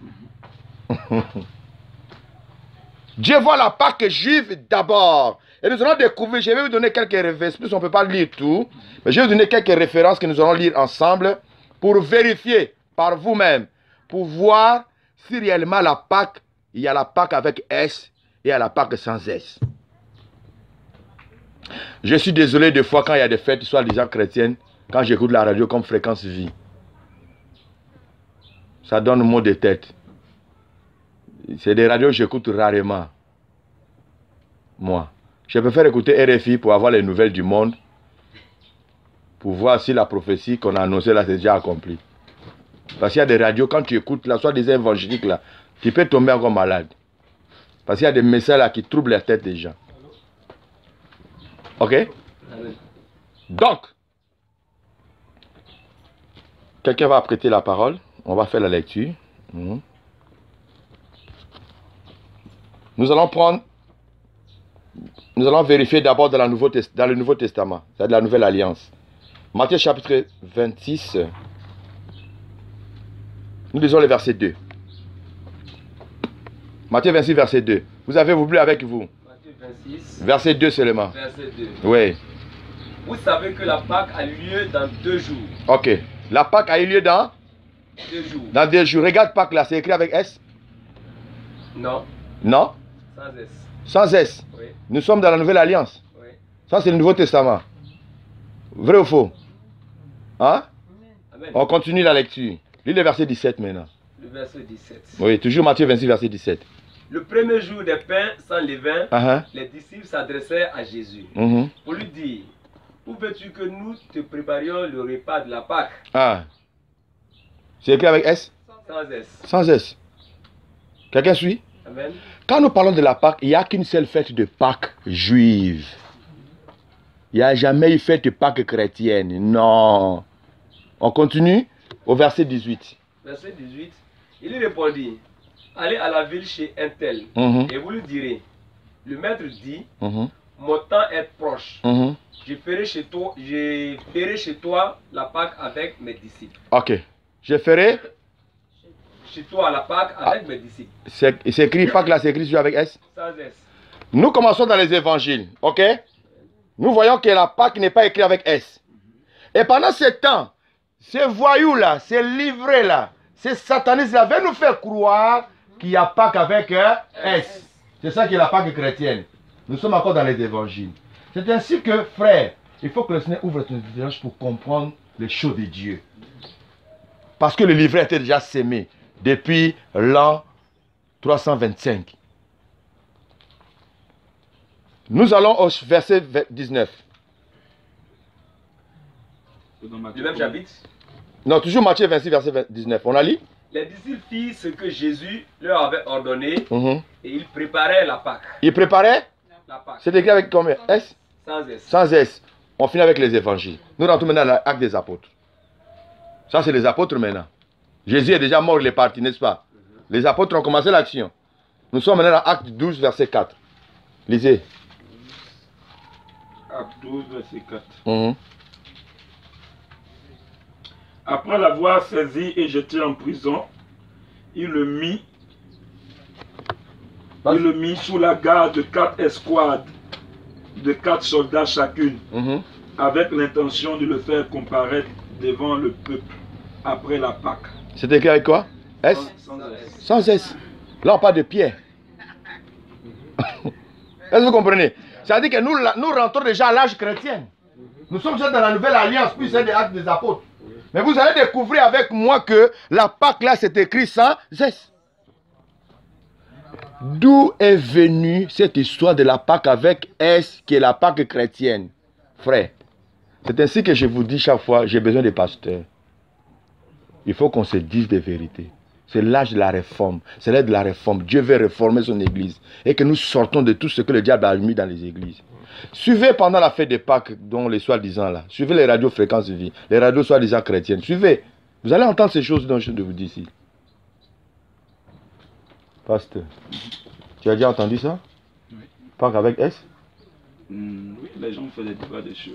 Dieu voit la Pâque juive d'abord. Et nous allons découvrir, je vais vous donner quelques références, plus on ne peut pas lire tout, mais je vais vous donner quelques références que nous allons lire ensemble pour vérifier par vous-même, pour voir si réellement la Pâque, il y a la Pâque avec S et il y a la Pâque sans S. Je suis désolé des fois quand il y a des fêtes, soit disant chrétiennes, quand j'écoute la radio comme Fréquence Vie. Ça donne mot de tête. C'est des radios que j'écoute rarement. Moi. Je préfère écouter RFI pour avoir les nouvelles du monde. Pour voir si la prophétie qu'on a annoncée là, c'est déjà accomplie. Parce qu'il y a des radios, quand tu écoutes, là, soit des évangéliques là, tu peux tomber encore malade. Parce qu'il y a des messages là qui troublent la tête des gens. Ok? Donc, quelqu'un va prêter la parole. On va faire la lecture. Nous allons prendre, nous allons vérifier d'abord dans le Nouveau Testament, c'est-à-dire la Nouvelle Alliance. Matthieu chapitre 26. Nous lisons le verset 2. Matthieu 26, verset 2. Vous avez vos Bibles avec vous? Matthieu 26. Verset 2 seulement. Verset 2. Oui. Vous savez que la Pâque a lieu dans 2 jours. Ok. La Pâque a eu lieu dans 2 jours. Dans 2 jours. Regarde Pâque là, c'est écrit avec S? Non. Non? Sans S. Sans S. Oui. Nous sommes dans la Nouvelle Alliance. Oui. Ça, c'est le Nouveau Testament. Vrai ou faux? Hein? Amen. On continue la lecture. Lis le verset 17 maintenant. Le verset 17. Oui, toujours Matthieu 26, verset 17. Le premier jour des pains sans levain, Uh-huh. les disciples s'adressèrent à Jésus Mhm. pour lui dire: où veux-tu que nous te préparions le repas de la Pâque? Ah. C'est écrit avec S? Sans S. Sans S. Quelqu'un suit? Amen. Quand nous parlons de la Pâque, il n'y a qu'une seule fête de Pâque juive. Il n'y a jamais eu fête de Pâque chrétienne. Non. On continue au verset 18. Verset 18. Il lui répondit: allez à la ville chez un tel, Mhm. et vous lui direz: le maître dit, Mhm. mon temps est proche. Mhm. Je ferai chez toi la Pâque avec mes disciples. Ok. Je ferai. Chez toi la Pâque avec mes disciples. C'est écrit Pâque là, c'est écrit sur avec S. Sans S. Nous commençons dans les évangiles. Ok? Nous voyons que la Pâque n'est pas écrite avec S. Et pendant ce temps, ces voyous là, ces livrés là, ces satanistes là, veulent nous faire croire qu'il y a Pâque avec S. C'est ça qui est la Pâque chrétienne. Nous sommes encore dans les évangiles. C'est ainsi que, frère, il faut que le Seigneur ouvre ton intelligence pour comprendre les choses de Dieu. Parce que le livret était déjà sémé depuis l'an 325. Nous allons au verset 19. Le même chapitre. Non, toujours Matthieu 26, verset 19. On a lu? Les disciples firent ce que Jésus leur avait ordonné, Mhm. et ils préparaient la Pâque. Il préparait? La Pâque. C'est écrit avec combien? S? Sans S. Sans S. On finit avec les évangiles. Nous rentrons maintenant dans l'acte des apôtres. Ça, c'est les apôtres maintenant. Jésus est déjà mort, il est parti, n'est-ce pas? Les apôtres ont commencé l'action. Nous sommes maintenant dans acte 12, verset 4. Lisez. Acte 12, verset 4. Mhm. Après l'avoir saisi et jeté en prison, il le mit sous la garde de 4 escouades, de 4 soldats chacune, Mhm. avec l'intention de le faire comparaître devant le peuple après la Pâque. C'est écrit avec quoi? S? Sans S. Sans S. Là, on parle de Pierre. Est-ce que vous comprenez? C'est-à-dire que nous rentrons déjà à l'âge chrétien. Nous sommes déjà dans la nouvelle alliance, puis c'est des actes des apôtres. Mais vous allez découvrir avec moi que la Pâque là, c'est écrit sans S. D'où est venue cette histoire de la Pâque avec S, qui est la Pâque chrétienne? Frère, c'est ainsi que je vous dis chaque fois, j'ai besoin des pasteurs. Il faut qu'on se dise des vérités. C'est l'âge de la réforme. C'est l'âge de la réforme. Dieu veut réformer son église. Et que nous sortons de tout ce que le diable a mis dans les églises. Suivez pendant la fête de Pâques, dont les soi-disant là. Suivez les radios fréquences de vie. Les radios soi-disant chrétiennes. Suivez. Vous allez entendre ces choses dont je viens de vous dire ici. Pasteur, tu as déjà entendu ça? Oui. Pâques avec S? Oui, les gens font des débats dessus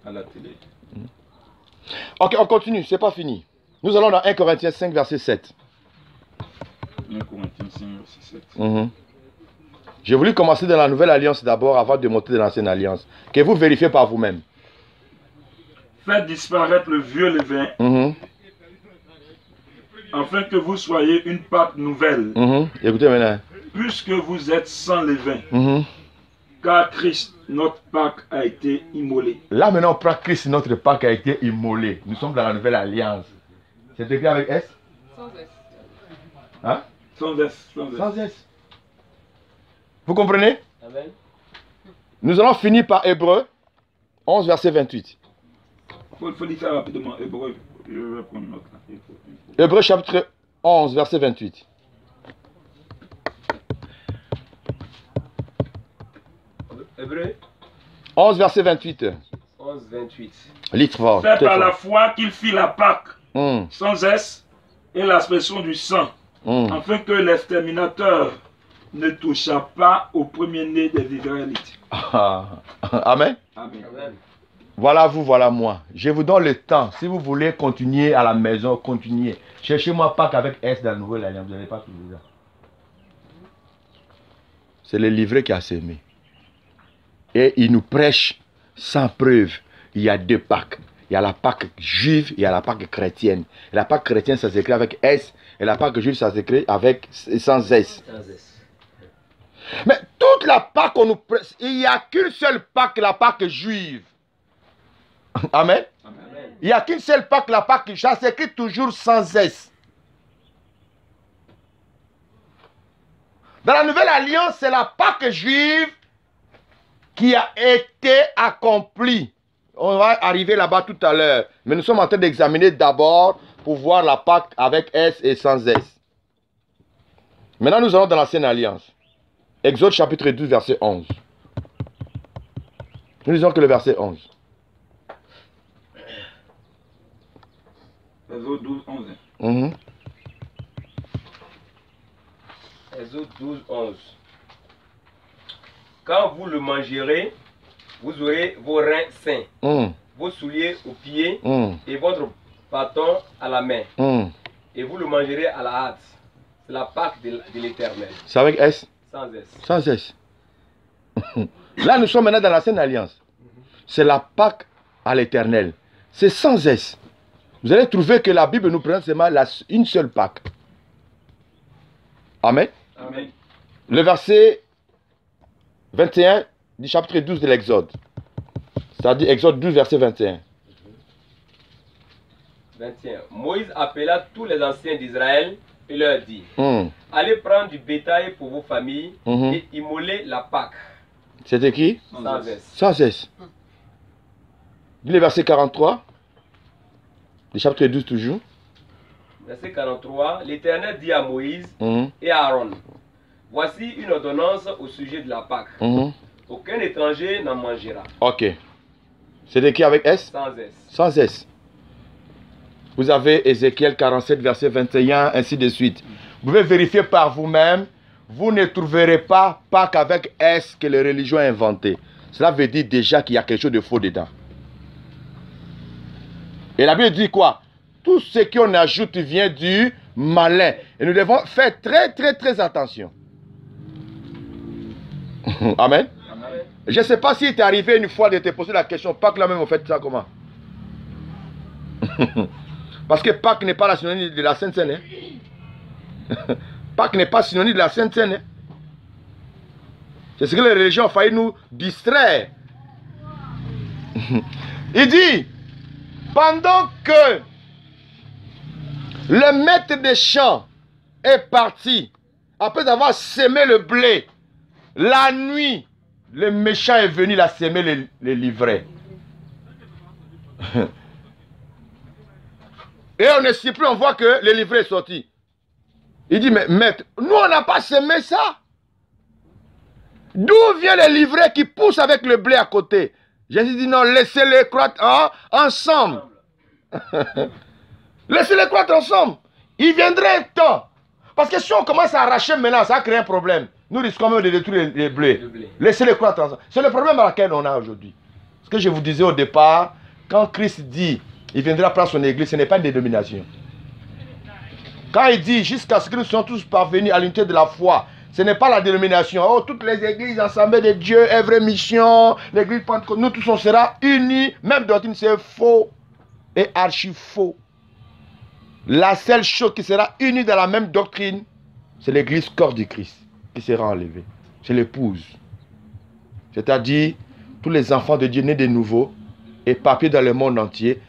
à la télé. Ok, on continue. C'est pas fini. Nous allons dans 1 Corinthiens 5, verset 7. 1 Corinthiens 5, verset 7. J'ai voulu commencer dans la nouvelle alliance d'abord avant de monter dans l'ancienne alliance. Que vous vérifiez par vous-même. Faites disparaître le vieux levain, afin que vous soyez une pâte nouvelle. Écoutez maintenant. Puisque vous êtes sans levain. Car Christ, notre Pâque, a été immolé. Là maintenant, on prend Christ, notre Pâque a été immolé. Nous sommes dans la nouvelle alliance. C'est écrit avec S? Sans S. Hein? Sans S. Sans S. Vous comprenez? Amen. Nous allons finir par Hébreux 11, verset 28. Il faut lire ça rapidement. Hébreu. Je vais prendre note. Hébreux chapitre 11, verset 28. Hébreu 11, verset 28. 11, 28. Litre fort. C'est très par la fort. foi qu'il fit la Pâque, Hum, sans S, et l'aspersion du sang, afin que l'exterminateur ne touchât pas au premier-né des Israélites. Amen. Amen. Amen. Voilà vous, voilà moi. Je vous donne le temps. Si vous voulez continuer à la maison, continuez. Cherchez-moi Pâques avec S dans la nouvelle alliance. Vous n'allez pas trouver ça. C'est le livret qui a semé. Et il nous prêche sans preuve. Il y a deux Pâques. Il y a la Pâque juive, il y a la Pâque chrétienne. Et la Pâque chrétienne, ça s'écrit avec S. Et la Pâque juive, ça s'écrit avec sans S. Sans S. Mais toute la Pâque qu'on nous prêche, il n'y a qu'une seule Pâque, la Pâque juive. Amen. Amen. Il n'y a qu'une seule Pâque, la Pâque juive. Ça s'écrit toujours sans S. Dans la nouvelle alliance, c'est la Pâque juive qui a été accomplie. On va arriver là-bas tout à l'heure. Mais nous sommes en train d'examiner d'abord pour voir la Pâque avec S et sans S. Maintenant, nous allons dans l'ancienne alliance. Exode chapitre 12, verset 11. Nous lisons que le verset 11. Exode 12, 11. Exode 12, 11. Quand vous le mangerez, vous aurez vos reins sains, vos souliers aux pieds et votre bâton à la main. Et vous le mangerez à la hâte. C'est la Pâque de l'Éternel. C'est avec S? Sans S. Sans S. Là, nous sommes maintenant dans l'ancienne alliance. C'est la Pâque à l'Éternel. C'est sans S. Vous allez trouver que la Bible nous présente seulement une seule Pâque. Amen. Amen. Le verset 21 du chapitre 12 de l'Exode. C'est-à-dire Exode 12, verset 21. 21. Moïse appela tous les anciens d'Israël et leur dit, allez prendre du bétail pour vos familles et immoler la Pâque. C'est écrit? Sans S. Sans S. Dis le verset 43. Du chapitre 12 toujours. Verset 43. L'Éternel dit à Moïse et à Aaron, voici une ordonnance au sujet de la Pâque. Aucun étranger n'en mangera. Ok. C'est écrit avec S? Sans S. Sans S. Vous avez Ézéchiel 47, verset 21, ainsi de suite. Vous pouvez vérifier par vous-même. Vous ne trouverez pas Pâques avec S que les religions ont inventé. Cela veut dire déjà qu'il y a quelque chose de faux dedans. Et la Bible dit quoi? Tout ce qu'on ajoute vient du malin. Et nous devons faire très attention. Amen. Amen. Je ne sais pas s'il t'est arrivé une fois de te poser la question, Pâques là même on fait ça comment? Parce que Pâques n'est pas la synonyme de la Sainte Seine. Hein? Pâques n'est pas synonyme de la Sainte Seine. Hein? C'est ce que les religions ont failli nous distraire. Il dit, pendant que le maître des champs est parti, après avoir semé le blé, la nuit, le méchant est venu, il a semé les livrets. Et on est surpris, on voit que le livret est sorti. Il dit, mais maître, nous on n'a pas semé ça. D'où vient le livret qui pousse avec le blé à côté? Jésus dit, non, laissez-les croître ensemble. Laissez-les croître ensemble. Il viendrait un temps. Parce que si on commence à arracher maintenant, ça crée un problème. Nous risquons même de détruire les blés. Laissez-les croître ensemble. C'est le problème à laquelle on a aujourd'hui. Ce que je vous disais au départ, quand Christ dit, il viendra prendre son église, ce n'est pas une dénomination. Quand il dit, jusqu'à ce que nous soyons tous parvenus à l'unité de la foi, ce n'est pas la dénomination. Oh, toutes les églises, Assemblée de Dieu, Œuvre Mission, l'église Pentecôte, nous tous on sera unis. Même doctrine, c'est faux et archi faux. La seule chose qui sera unie dans la même doctrine, c'est l'église corps du Christ qui sera enlevée. C'est l'épouse. C'est-à-dire, tous les enfants de Dieu nés de nouveau, éparpillés dans le monde entier,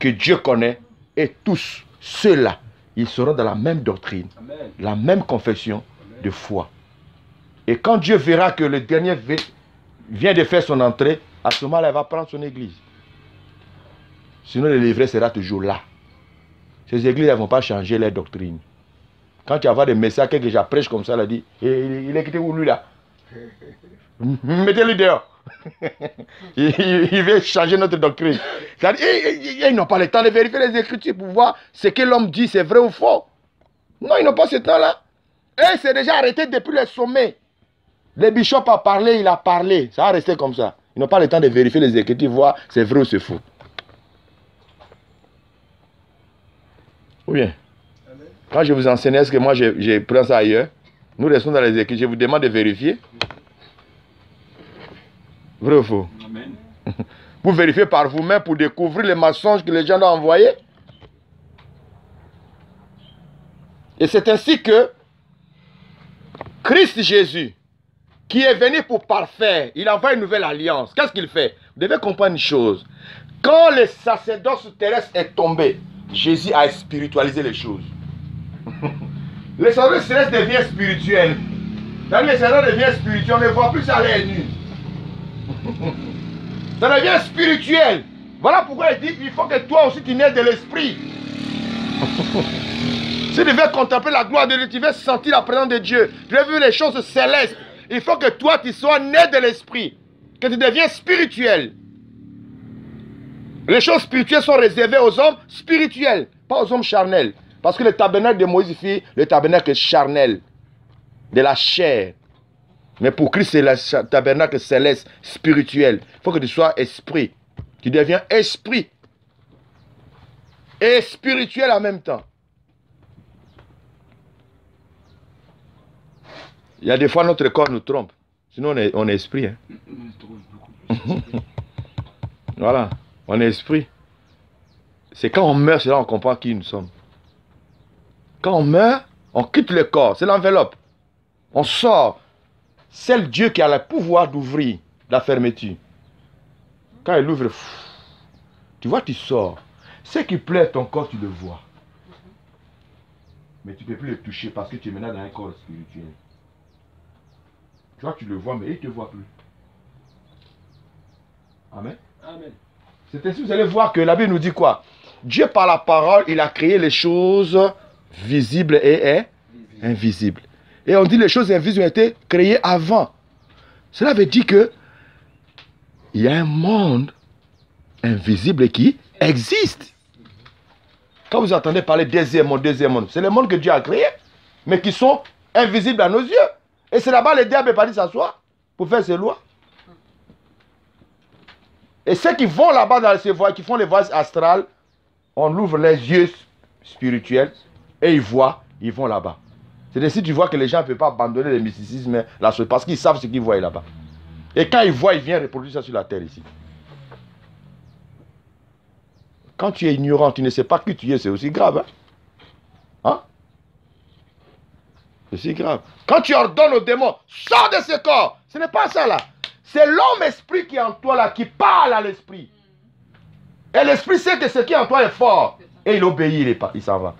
que Dieu connaît, et tous ceux-là, ils seront dans la même doctrine, Amen. La même confession Amen. De foi. Et quand Dieu verra que le dernier vient de faire son entrée, à ce moment-là, il va prendre son église. Sinon, le livret sera toujours là. Ces églises ne vont pas changer leur doctrine. Quand tu vas des messages que j'apprêche comme ça, il dit, il est quitté où lui là? Mettez-le dehors. Il veut changer notre doctrine. Ils n'ont pas le temps de vérifier les Écritures pour voir ce que l'homme dit, c'est vrai ou faux. Non, ils n'ont pas ce temps-là. Et c'est déjà arrêté depuis le sommet. Le bishop a parlé, il a parlé. Ça a resté comme ça. Ils n'ont pas le temps de vérifier les Écritures, voir c'est vrai ou c'est faux. Ou bien, quand je vous enseigne, est-ce que moi je prends ça ailleurs? Nous restons dans les Écritures, je vous demande de vérifier. Vrai ou faux? Amen. Vous vérifiez par vous-même pour découvrir les mensonges que les gens ont envoyés. Et c'est ainsi que Christ Jésus, qui est venu pour parfaire, il envoie une nouvelle alliance. Qu'est-ce qu'il fait? Vous devez comprendre une chose. Quand le sacerdoce terrestre est tombé, Jésus a spiritualisé les choses. Le sacerdoce terrestre devient spirituel. Quand le sacerdoce devient spirituel, on ne voit plus ça à l'œil nu. Ça devient spirituel. Voilà pourquoi il dit il faut que toi aussi tu naies de l'esprit. Si tu veux contempler la gloire de Dieu, tu veux sentir la présence de Dieu, tu veux vivre les choses célestes, il faut que toi tu sois né de l'esprit, que tu deviens spirituel. Les choses spirituelles sont réservées aux hommes spirituels, pas aux hommes charnels. Parce que le tabernacle de Moïse fit le tabernacle charnel, de la chair. Mais pour Christ, c'est le tabernacle céleste, spirituel. Il faut que tu sois esprit. Tu deviens esprit. Et spirituel en même temps. Il y a des fois notre corps nous trompe. Sinon on est esprit. Hein. Voilà, on est esprit. C'est quand on meurt, c'est là qu'on comprend qui nous sommes. Quand on meurt, on quitte le corps. C'est l'enveloppe. On sort. C'est le Dieu qui a le pouvoir d'ouvrir la fermeture. Quand il ouvre, tu vois, tu sors. Ce qui plaît ton corps, tu le vois. Mais tu ne peux plus le toucher parce que tu es maintenant dans un corps spirituel. Tu vois, tu le vois, mais il ne te voit plus. Amen. Amen. C'est ainsi que vous allez voir que la Bible nous dit quoi? Dieu, par la parole, il a créé les choses visibles et invisibles. Et on dit les choses invisibles ont été créées avant. Cela veut dire que il y a un monde invisible qui existe. Quand vous entendez parler deuxième monde, c'est le monde que Dieu a créé, mais qui sont invisibles à nos yeux. Et c'est là-bas le diable est parti s'asseoir pour faire ses lois. Et ceux qui vont là-bas dans ces voies, qui font les voies astrales, on ouvre les yeux spirituels et ils voient, ils vont là-bas. C'est ainsi que tu vois que les gens ne peuvent pas abandonner le mysticisme parce qu'ils savent ce qu'ils voient là-bas. Et quand ils voient, ils viennent reproduire ça sur la terre ici. Quand tu es ignorant, tu ne sais pas qui tu es, c'est aussi grave. Hein? C'est aussi grave. Quand tu ordonnes aux démons, sors de ce corps, ce n'est pas ça là. C'est l'homme esprit qui est en toi là, qui parle à l'esprit. Et l'esprit sait que ce qui est en toi est fort. Et il obéit, il s'en va.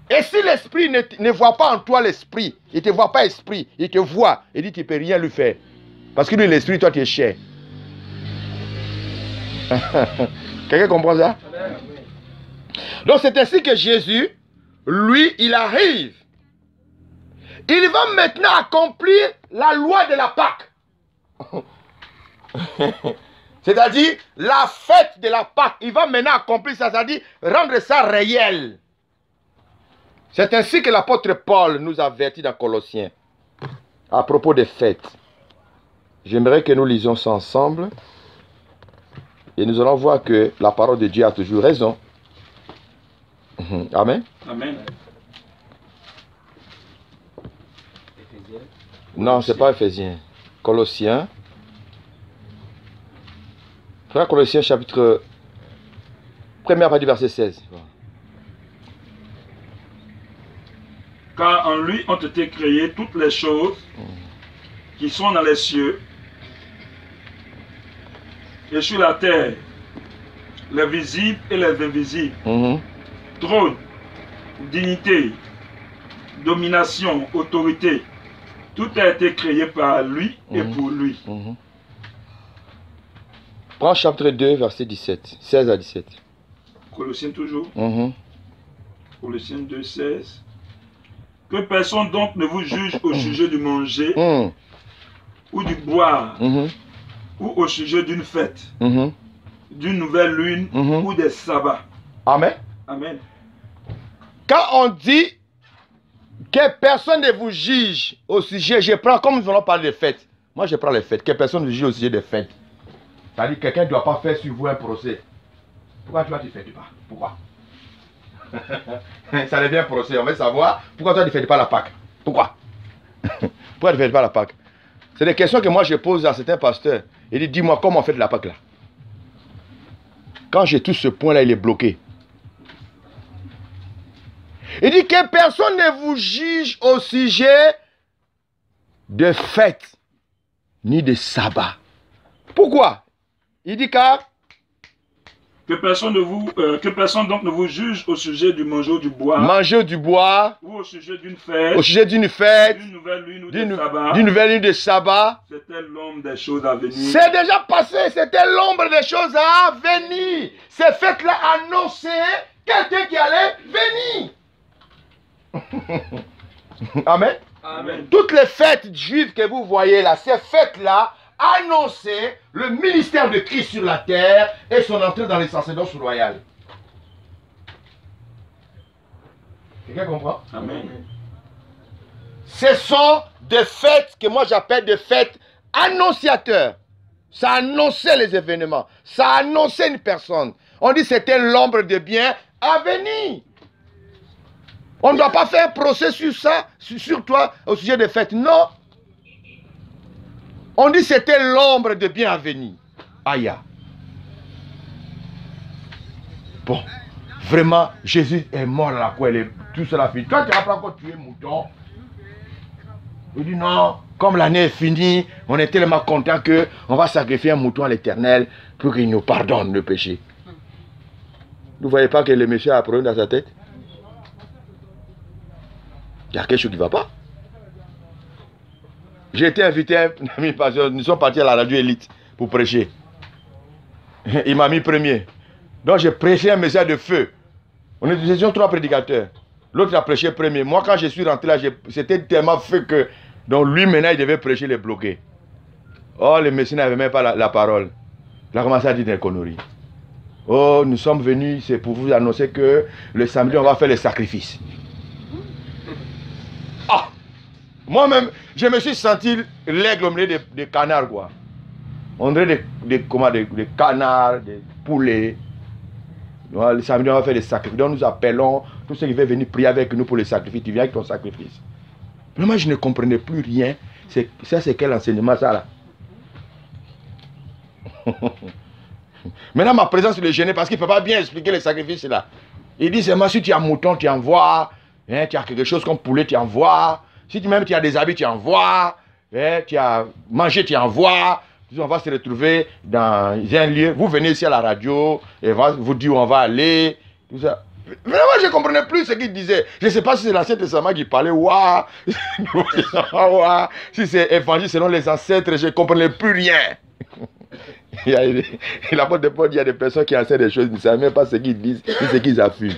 Et si l'esprit ne voit pas en toi l'esprit, il ne te voit pas esprit, il te voit, il dit tu ne peux rien lui faire. Parce que lui l'esprit, toi tu es chair. Quelqu'un comprend ça? Donc c'est ainsi que Jésus, lui, il arrive. Il va maintenant accomplir la loi de la Pâque. C'est-à-dire la fête de la Pâque. Il va maintenant accomplir ça, c'est-à-dire rendre ça réel. C'est ainsi que l'apôtre Paul nous avertit dans Colossiens à propos des fêtes. J'aimerais que nous lisions ça ensemble et nous allons voir que la parole de Dieu a toujours raison. Amen. Amen. Non, ce n'est pas Éphésiens. Colossiens. Frère Colossiens chapitre 1er partie verset 16. Car en lui ont été créées toutes les choses qui sont dans les cieux et sur la terre, les visibles et les invisibles. Trône, dignité, domination, autorité. Tout a été créé par lui et pour lui. Prends chapitre 2, verset 17. 16 à 17. Colossiens toujours. Colossiens 2, 16. Que personne donc ne vous juge au sujet du manger ou du boire ou au sujet d'une fête, d'une nouvelle lune ou des sabbats. Amen. Amen. Quand on dit que personne ne vous juge au sujet, je prends, comme nous allons parler des fêtes, moi je prends les fêtes, que personne ne vous juge au sujet des fêtes. C'est-à-dire que quelqu'un ne doit pas faire sur vous un procès. Pourquoi tu ne fêtes pas? Pourquoi? Ça devient un procès, on veut savoir pourquoi toi tu ne fêtes pas la Pâque. Pourquoi? Pourquoi tu ne fêtes pas la Pâque? C'est des questions que moi je pose à certains pasteurs. Il dit, dis-moi comment on fait de la Pâque là? Quand j'ai tout ce point là, il est bloqué. Il dit que personne ne vous juge au sujet de fêtes ni de sabbat. Pourquoi? Il dit car que personne donc ne vous juge au sujet du manger ou du boire. Manger du bois. Ou au sujet d'une fête. Au sujet d'une fête. D'une nouvelle lune ou de sabbat. D'une nouvelle lune de sabbat. C'était l'ombre des choses à venir. C'est déjà passé. C'était l'ombre des choses à venir. Ces fêtes-là annonçaient quelqu'un qui allait venir. Amen. Amen. Toutes les fêtes juives que vous voyez là, ces fêtes-là annonçaient le ministère de Christ sur la terre et son entrée dans les sacerdoces royales. Quelqu'un comprend? Amen. Ce sont des fêtes que moi j'appelle des fêtes annonciateurs. Ça annonçait les événements. Ça annonçait une personne. On dit que c'était l'ombre de bien à venir. On ne doit pas faire un procès sur ça, sur toi, au sujet des fêtes. Non. On dit que c'était l'ombre de bien à venir. Aïe. Bon. Vraiment, Jésus est mort à la croix. Tout cela fini. Toi, tu n'as pas encore tué un mouton. Il dit non, comme l'année est finie, on est tellement content qu'on va sacrifier un mouton à l'Éternel pour qu'il nous pardonne le péché. Vous ne voyez pas que le monsieur a un problème dans sa tête? Il y a quelque chose qui ne va pas. J'ai été invité à un ami pasteur, nous sommes partis à la radio Élite pour prêcher. Il m'a mis premier. Donc j'ai prêché un message de feu. On étions 3 prédicateurs. L'autre a prêché premier. Moi quand je suis rentré là, c'était tellement feu que donc lui maintenant il devait prêcher les bloqués. Oh le monsieur n'avait même pas la parole. Il a commencé à dire des conneries. Oh nous sommes venus, c'est pour vous annoncer que le samedi on va faire les sacrifices. Ah! Moi-même, je me suis senti l'aigle au milieu des canards, quoi. On dirait des canards, des poulets. Le samedi, on va faire des sacrifices. Donc, nous appelons tous ceux qui veulent venir prier avec nous pour les sacrifices. Tu viens avec ton sacrifice. Mais moi, je ne comprenais plus rien. Ça, c'est quel enseignement, ça, là? Maintenant, ma présence le gênait parce qu'il ne peut pas bien expliquer les sacrifices, là. Il dit, c'est moi, si tu as un mouton, tu envoies. Hein, tu as quelque chose comme poulet, tu envoies. Si même tu as des habits, tu envoies. Hein, tu as mangé, tu envoies. On va se retrouver dans un lieu. Vous venez ici à la radio et vous dire où on va aller. Tout ça. Vraiment, je ne comprenais plus ce qu'il disait. Je ne sais pas si c'est l'Ancien Testament qui parlait. Ouah. Si c'est évangile selon les ancêtres, je ne comprenais plus rien. L'apôtre de Paul dit, il y a des personnes qui enseignent des choses, ils ne savent même pas ce qu'ils disent, ni ce qu'ils affirment.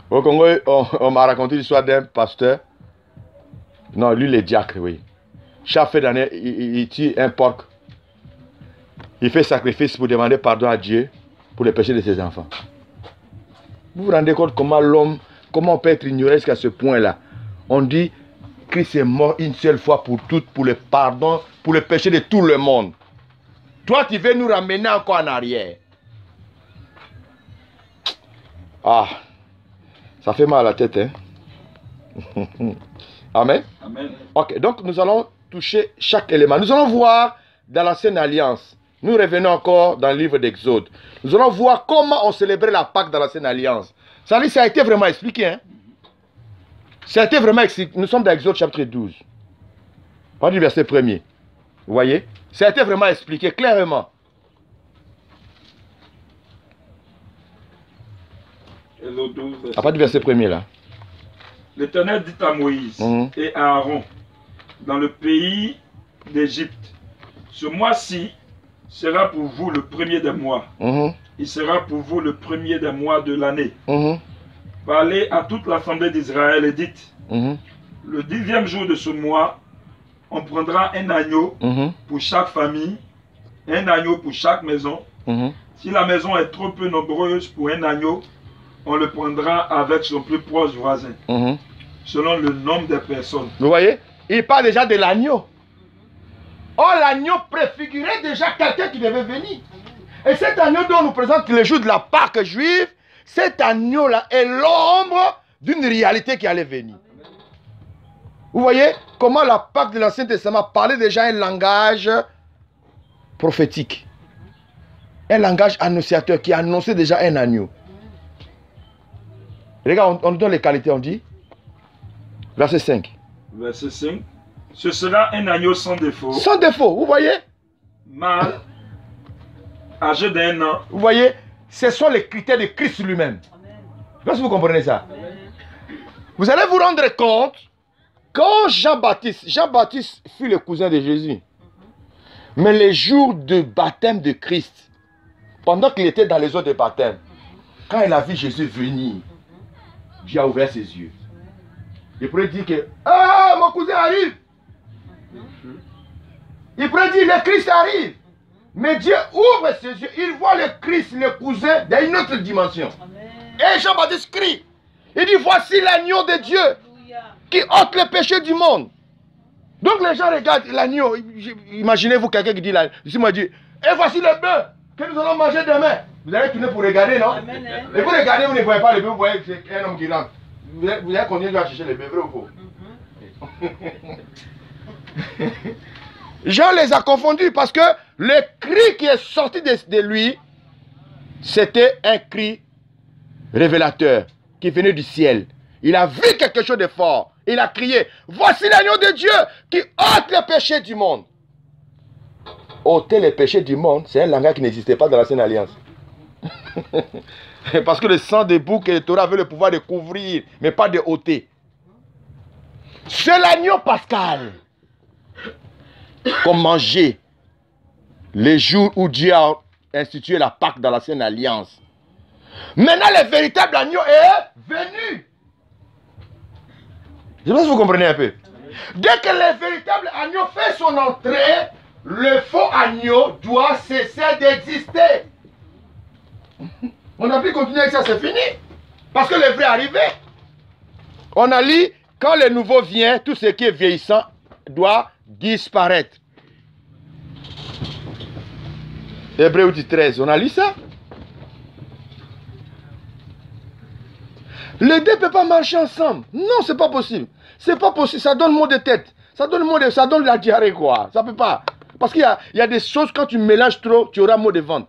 Au Congo, on m'a raconté l'histoire d'un pasteur. Non, lui, le diacre, oui. Chaque fin d'année, il tue un porc. Il fait sacrifice pour demander pardon à Dieu pour les péchés de ses enfants. Vous vous rendez compte comment l'homme, comment on peut être ignoré jusqu'à ce point-là? On dit Christ est mort une seule fois pour toutes, pour le pardon, pour le péché de tout le monde. Toi, tu veux nous ramener encore en arrière. Ah, ça fait mal à la tête, hein? Amen. Amen. Ok, donc nous allons toucher chaque élément. Nous allons voir dans l'ancienne alliance. Nous revenons encore dans le livre d'Exode. Nous allons voir comment on célébrait la Pâque dans l'ancienne alliance. Ça a été vraiment expliqué. Hein? Ça a été vraiment expliqué. Nous sommes dans Exode chapitre 12. Pas du verset 1er. Vous voyez? Ça a été vraiment expliqué clairement. À part du verset 1er là. L'Éternel dit à Moïse et à Aaron, dans le pays d'Égypte, ce mois-ci sera pour vous le premier des mois. Il sera pour vous le premier des mois de l'année. Parlez à toute l'assemblée d'Israël et dites, le 10e jour de ce mois, on prendra un agneau pour chaque famille, un agneau pour chaque maison. Si la maison est trop peu nombreuse pour un agneau, on le prendra avec son plus proche voisin, selon le nombre de personnes. Vous voyez, il parle déjà de l'agneau. Or, l'agneau préfigurait déjà quelqu'un qui devait venir. Et cet agneau dont on nous présente le jour de la Pâque juive, cet agneau-là est l'ombre d'une réalité qui allait venir. Vous voyez comment la Pâque de l'Ancien Testament parlait déjà un langage prophétique. Un langage annonciateur qui annonçait déjà un agneau. Regarde, on donne les qualités, on dit. Verset 5. Verset 5. Ce sera un agneau sans défaut. Sans défaut, vous voyez? Mâle, âgé d'1 an. Vous voyez, ce sont les critères de Christ lui-même. Est-ce que vous comprenez ça? Amen. Vous allez vous rendre compte, quand Jean-Baptiste fut le cousin de Jésus, mais les jours de baptême de Christ, pendant qu'il était dans les eaux de baptême, quand il a vu Jésus venir, Dieu a ouvert ses yeux. Il pourrait dire que, ah, mon cousin arrive. Il pourrait dire, le Christ arrive. Mais Dieu ouvre ses yeux. Il voit le Christ, le cousin, dans une autre dimension. Amen. Et Jean-Baptiste crie. Il dit, voici l'agneau de Dieu qui ôte le péché du monde. Donc les gens regardent l'agneau. Imaginez-vous quelqu'un qui dit l'agneau. Ici, moi, je dis, et voici le bœuf que nous allons manger demain. Vous allez tourner pour regarder, non? Amen. Et vous regardez, vous ne voyez pas le bœuf, vous voyez que c'est un homme qui rentre. Vous allez continuer à chercher le bœuf, vrai ou faux? Jean les a confondus parce que le cri qui est sorti de lui, c'était un cri révélateur qui venait du ciel. Il a vu quelque chose de fort. Il a crié, voici l'agneau de Dieu qui ôte le péché du monde. Ôter le péché du monde, c'est un langage qui n'existait pas dans l'ancienne alliance. Parce que le sang des boucs et le Torah avait le pouvoir de couvrir, mais pas de ôter. C'est l'agneau pascal qu'on mangeait les jours où Dieu a institué la Pâque dans l'ancienne alliance. Maintenant, le véritable agneau est venu. Je ne sais pas si vous comprenez un peu. Dès que le véritable agneau fait son entrée, le faux agneau doit cesser d'exister. On n'a plus continué avec ça, c'est fini. Parce que le vrai est arrivé. On a lu, quand le nouveau vient, tout ce qui est vieillissant doit disparaître. Hébreux 13, on a lu ça. Les deux ne peuvent pas marcher ensemble. Non, c'est pas possible. C'est pas possible, ça donne mot de tête. Ça donne la diarrhée, quoi. Ça peut pas. Parce qu'il y a des choses, quand tu mélanges trop, tu auras mot de ventre.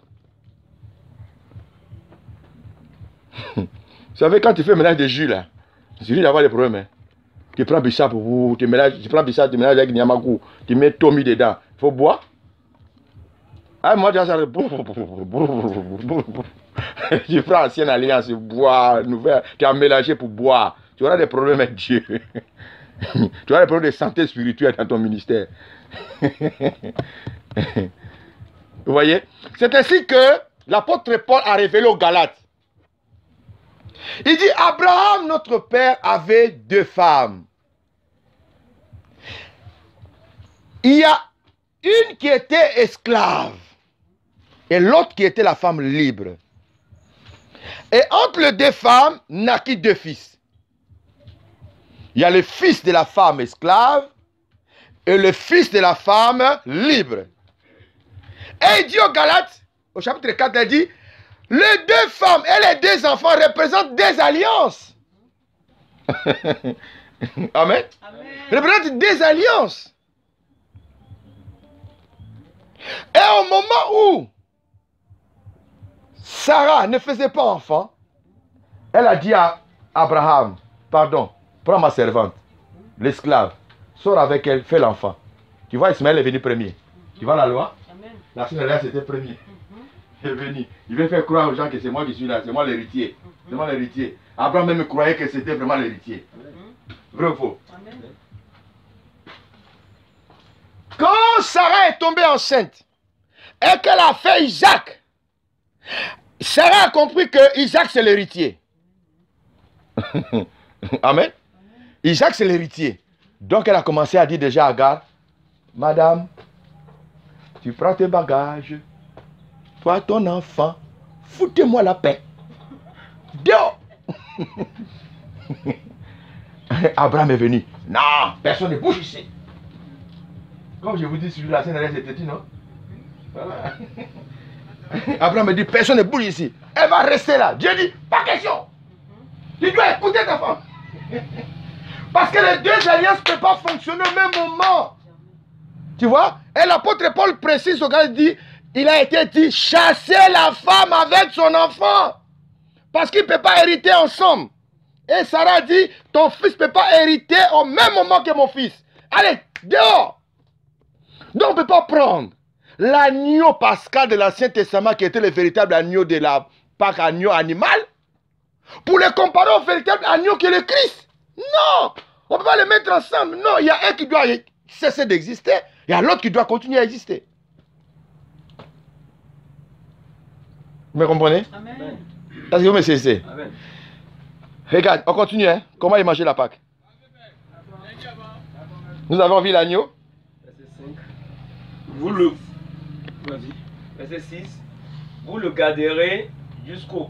Vous savez, quand tu fais un mélange de jus, là, tu risques d'avoir des problèmes. Hein. Tu prends Bissap, tu mélanges avec Nyamakou, tu mets Tommy dedans. Il faut boire. Ah, moi, ça. Tu prends ancienne alliance, bois, nouvelle, tu as mélangé pour boire. Tu auras des problèmes avec Dieu. Tu as des problèmes de santé spirituelle dans ton ministère. Vous voyez? C'est ainsi que l'apôtre Paul a révélé aux Galates. Il dit, Abraham, notre père, avait 2 femmes. Il y a une qui était esclave et l'autre qui était la femme libre. Et entre les 2 femmes, naquit 2 fils. Il y a le fils de la femme esclave et le fils de la femme libre. Et il dit aux Galates, au chapitre 4, il dit, les 2 femmes et les 2 enfants représentent des alliances. Amen. Représentent des alliances. Et au moment où Sarah ne faisait pas enfant, elle a dit à Abraham, pardon, prends ma servante, l'esclave, sors avec elle, fais l'enfant. Tu vois, Ismaël est venu premier. Tu vois la loi? Amen. La sœur c'était premier. Il est venu. Il veut faire croire aux gens que c'est moi qui suis là, c'est moi l'héritier. C'est moi l'héritier. Abraham même croyait que c'était vraiment l'héritier. Vrai ou faux? Amen. Quand Sarah est tombée enceinte et qu'elle a fait Isaac, Sarah a compris que Isaac c'est l'héritier. Amen. Isaac c'est l'héritier. Donc elle a commencé à dire déjà à Agar, Madame, tu prends tes bagages, toi ton enfant, foutez-moi la paix. Dehors. Abraham est venu. Non, personne ne bouge ici. Comme je vous dis sur la scène, c'était dit, non? Voilà. Abraham me dit, personne ne bouge ici. Elle va rester là. Dieu dit, pas question. Tu dois écouter ta femme. Parce que les 2 alliances ne peuvent pas fonctionner au même moment. Tu vois? Et l'apôtre Paul précise au gars, il dit, il a été dit, chasser la femme avec son enfant. Parce qu'ils ne peuvent pas hériter ensemble. Et Sarah dit, ton fils ne peut pas hériter au même moment que mon fils. Allez, dehors. Donc on ne peut pas prendre l'agneau pascal de l'Ancien Testament qui était le véritable agneau de la Pâque, agneau animal, pour le comparer au véritable agneau qui est le Christ. Non, on ne peut pas les mettre ensemble. Non, il y a un qui doit cesser d'exister, il y a l'autre qui doit continuer à exister. Vous me comprenez? Amen. Est-ce que vous me saisissez? Amen. Regarde, on continue. Hein? Comment il mangeait la Pâque? Nous avons vu l'agneau. Vous le... Verset 6. Vous le garderez jusqu'au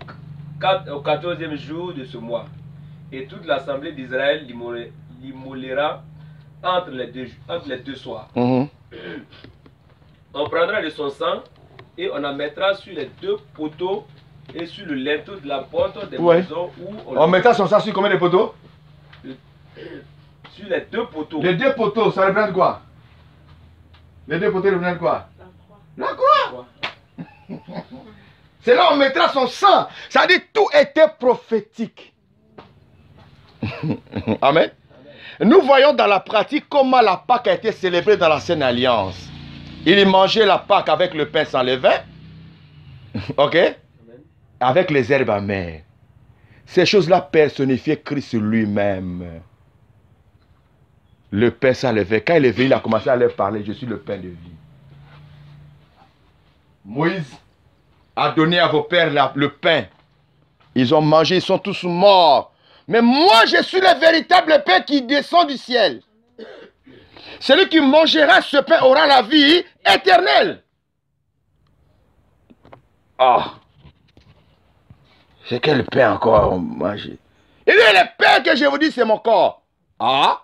14e jour de ce mois. Et toute l'assemblée d'Israël l'immolera entre les deux soirs. On prendra de son sang et on en mettra sur les 2 poteaux et sur le linteau de la porte des maisons où on mettra son sang sur combien de poteaux? Sur les 2 poteaux. Les 2 poteaux, ça représente quoi? Les 2 poteaux représentent quoi? La croix. C'est là où on mettra son sang. Ça dit tout était prophétique. Amen. Nous voyons dans la pratique comment la Pâque a été célébrée dans l'ancienne alliance. Il mangeait la Pâque avec le pain sans levain. Ok? Avec les herbes amères. Ces choses-là personnifiaient Christ lui-même. Le pain sans levain. Quand il est venu, il a commencé à leur parler. Je suis le pain de vie. Moïse a donné à vos pères le pain. Ils ont mangé, ils sont tous morts. Mais moi, je suis le véritable pain qui descend du ciel. Celui qui mangera ce pain aura la vie éternelle. Ah. C'est quel pain encore manger? Il dit, le pain que je vous dis, c'est mon corps. Ah.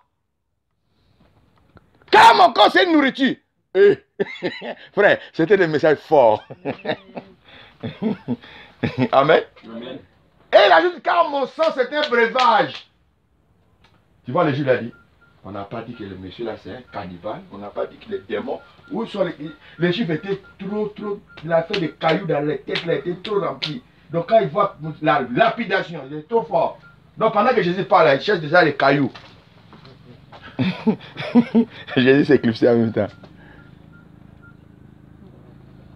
Car mon corps, c'est une nourriture. Frère, c'était des messages forts. Amen. Amen. Et il ajoute, car mon sang, c'est un breuvage. Tu vois, le Jules a dit, on n'a pas dit que le monsieur là, c'est un cannibale. On n'a pas dit que les démons, où sont les Juifs étaient trop, il a fait des cailloux dans les têtes, il était trop rempli. Donc quand il voit la lapidation, il est trop fort. Donc pendant que Jésus parle, il cherche déjà les cailloux. Jésus s'est éclipsé en même temps.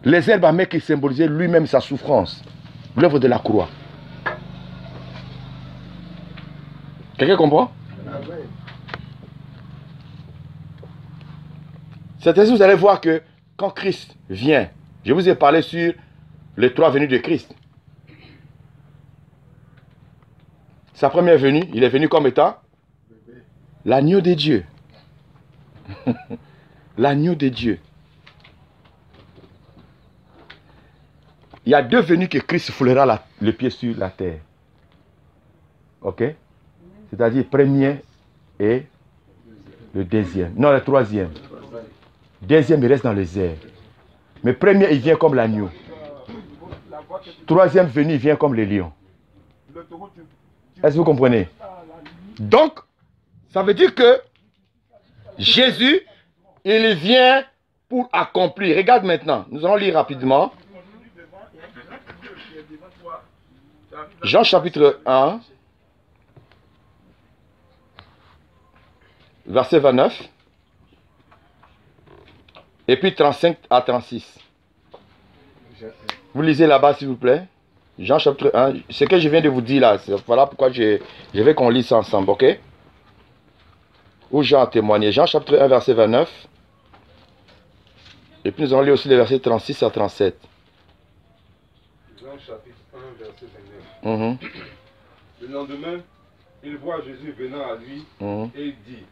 Les herbes amères qui symbolisaient lui-même sa souffrance, l'œuvre de la croix. Quelqu'un comprend? C'est ainsi que vous allez voir que quand Christ vient, je vous ai parlé sur les 3 venues de Christ. Sa première venue, il est venu comme étant l'agneau de Dieu. L'agneau de Dieu. Il y a 2 venues que Christ foulera le pied sur la terre. Ok? C'est-à-dire premier et le deuxième. Non, le troisième. Deuxième, il reste dans les airs. Mais premier, il vient comme l'agneau. Troisième venue, il vient comme le lion. Est-ce que vous comprenez? Donc, ça veut dire que Jésus, il vient pour accomplir. Regarde maintenant, nous allons lire rapidement. Jean chapitre 1, verset 29, et puis 35 à 36. Vous lisez là-bas s'il vous plaît. Jean chapitre 1, ce que je viens de vous dire là, voilà pourquoi je vais qu'on lise ça ensemble, ok? Où Jean a témoigné. Jean chapitre 1, verset 29. Et puis nous allons lire aussi les versets 36 à 37. Jean chapitre 1, verset 29. Le lendemain, il voit Jésus venant à lui et il dit,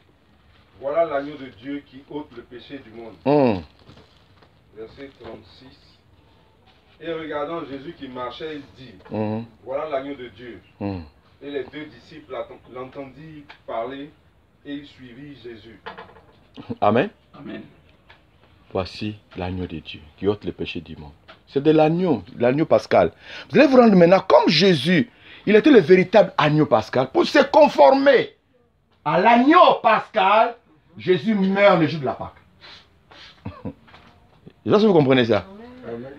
voilà l'agneau de Dieu qui ôte le péché du monde. Verset 36. Et regardant Jésus qui marchait, il dit, voilà l'agneau de Dieu. Et les 2 disciples l'entendirent parler et ils suivirent Jésus. Amen. Amen. Voici l'agneau de Dieu qui ôte le péché du monde. C'est de l'agneau pascal. Vous allez vous rendre maintenant, comme Jésus, il était le véritable agneau pascal. Pour se conformer à l'agneau pascal, Jésus meurt le jour de la Pâque. Je sais pas si vous comprenez ça. Amen.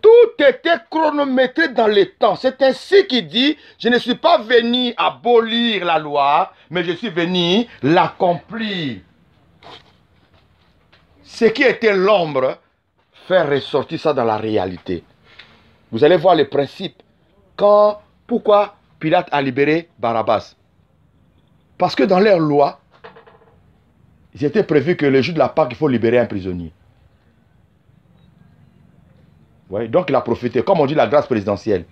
Tout était chronométré dans le temps. C'est ainsi qu'il dit, je ne suis pas venu abolir la loi, mais je suis venu l'accomplir. Ce qui était l'ombre, faire ressortir ça dans la réalité. Vous allez voir le principe. Pourquoi Pilate a libéré Barabbas? Parce que dans leur loi, il était prévu que le jour de la Pâque, il faut libérer un prisonnier. Ouais, donc il a profité, comme on dit, la grâce présidentielle.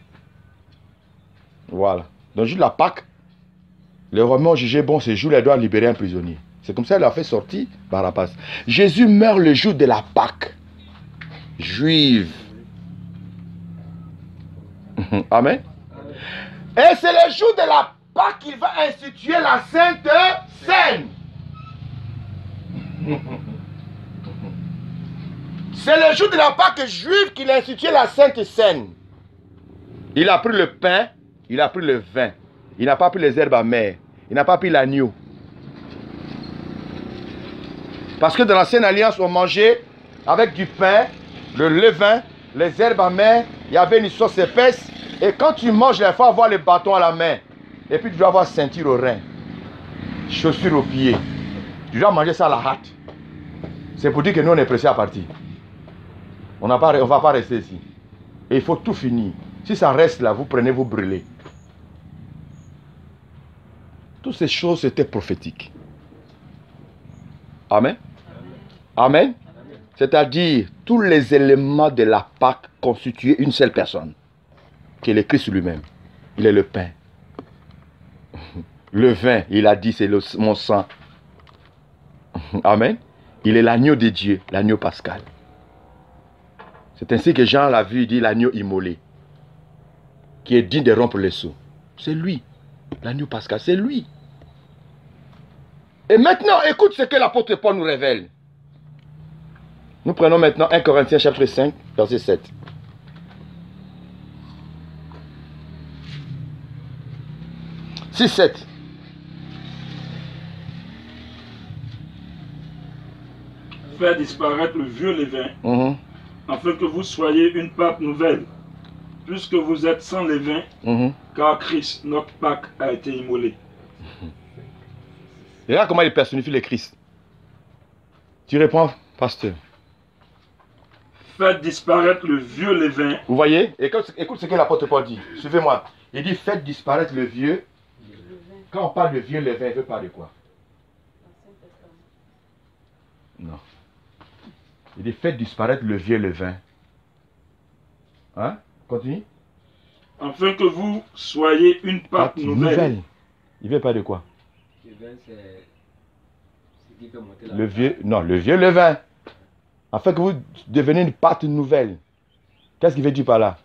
Voilà. Donc le jour de la Pâque, les Romains ont jugé, bon, ce jour-là, il doit libérer un prisonnier. C'est comme ça qu'il a fait sortir Barabbas. Jésus meurt le jour de la Pâque juive. Amen. Et c'est le jour de la Pâque qu'il va instituer la Sainte Seine. C'est le jour de la Pâque juive qu'il a institué la Sainte Seine. Il a pris le pain, il a pris le vin. Il n'a pas pris les herbes amères. Il n'a pas pris l'agneau. Parce que dans l'ancienne alliance, on mangeait avec du pain, le levain, les herbes amères. Il y avait une sauce épaisse. Et quand tu manges, il faut avoir le bâton à la main. Et puis tu dois avoir ceinture au rein. Chaussures aux pieds. Tu dois manger ça à la hâte. C'est pour dire que nous, on est pressés à partir. On ne va pas rester ici. Et il faut tout finir. Si ça reste là, vous prenez, vous brûlez. Toutes ces choses étaient prophétiques. Amen. Amen. C'est-à-dire, tous les éléments de la Pâque constituaient une seule personne, qui est le Christ lui-même. Il est le pain. Le vin, il a dit, c'est mon sang. Amen. Il est l'agneau de Dieu, l'agneau pascal. C'est ainsi que Jean l'a vu, il dit l'agneau immolé, qui est digne de rompre les seaux. C'est lui, l'agneau pascal, c'est lui. Et maintenant, écoute ce que l'apôtre Paul nous révèle. Nous prenons maintenant 1 Corinthiens chapitre 5, verset 7. « 6, 7. Faire disparaître le vieux levain, afin que vous soyez une Pâque nouvelle, puisque vous êtes sans levain, car Christ, notre Pâque, a été immolé. » Regarde comment il personnifie le Christ. Tu réponds, pasteur. Faites disparaître le vieux levain. Vous voyez? Écoute ce que l'apôtre Paul dit. Suivez-moi. Il dit, faites disparaître le vieux. Quand on parle de vieux levain, il veut parler de quoi? Non. Il dit, faites disparaître le vieux levain. Hein? Continue. Afin que vous soyez une pâte nouvelle. Il veut pas de quoi? Le vin, c'est ce qui fait monter la Le vieux, non, le vieux levain. Afin que vous deveniez une pâte nouvelle. Qu'est-ce qu'il veut dire par là?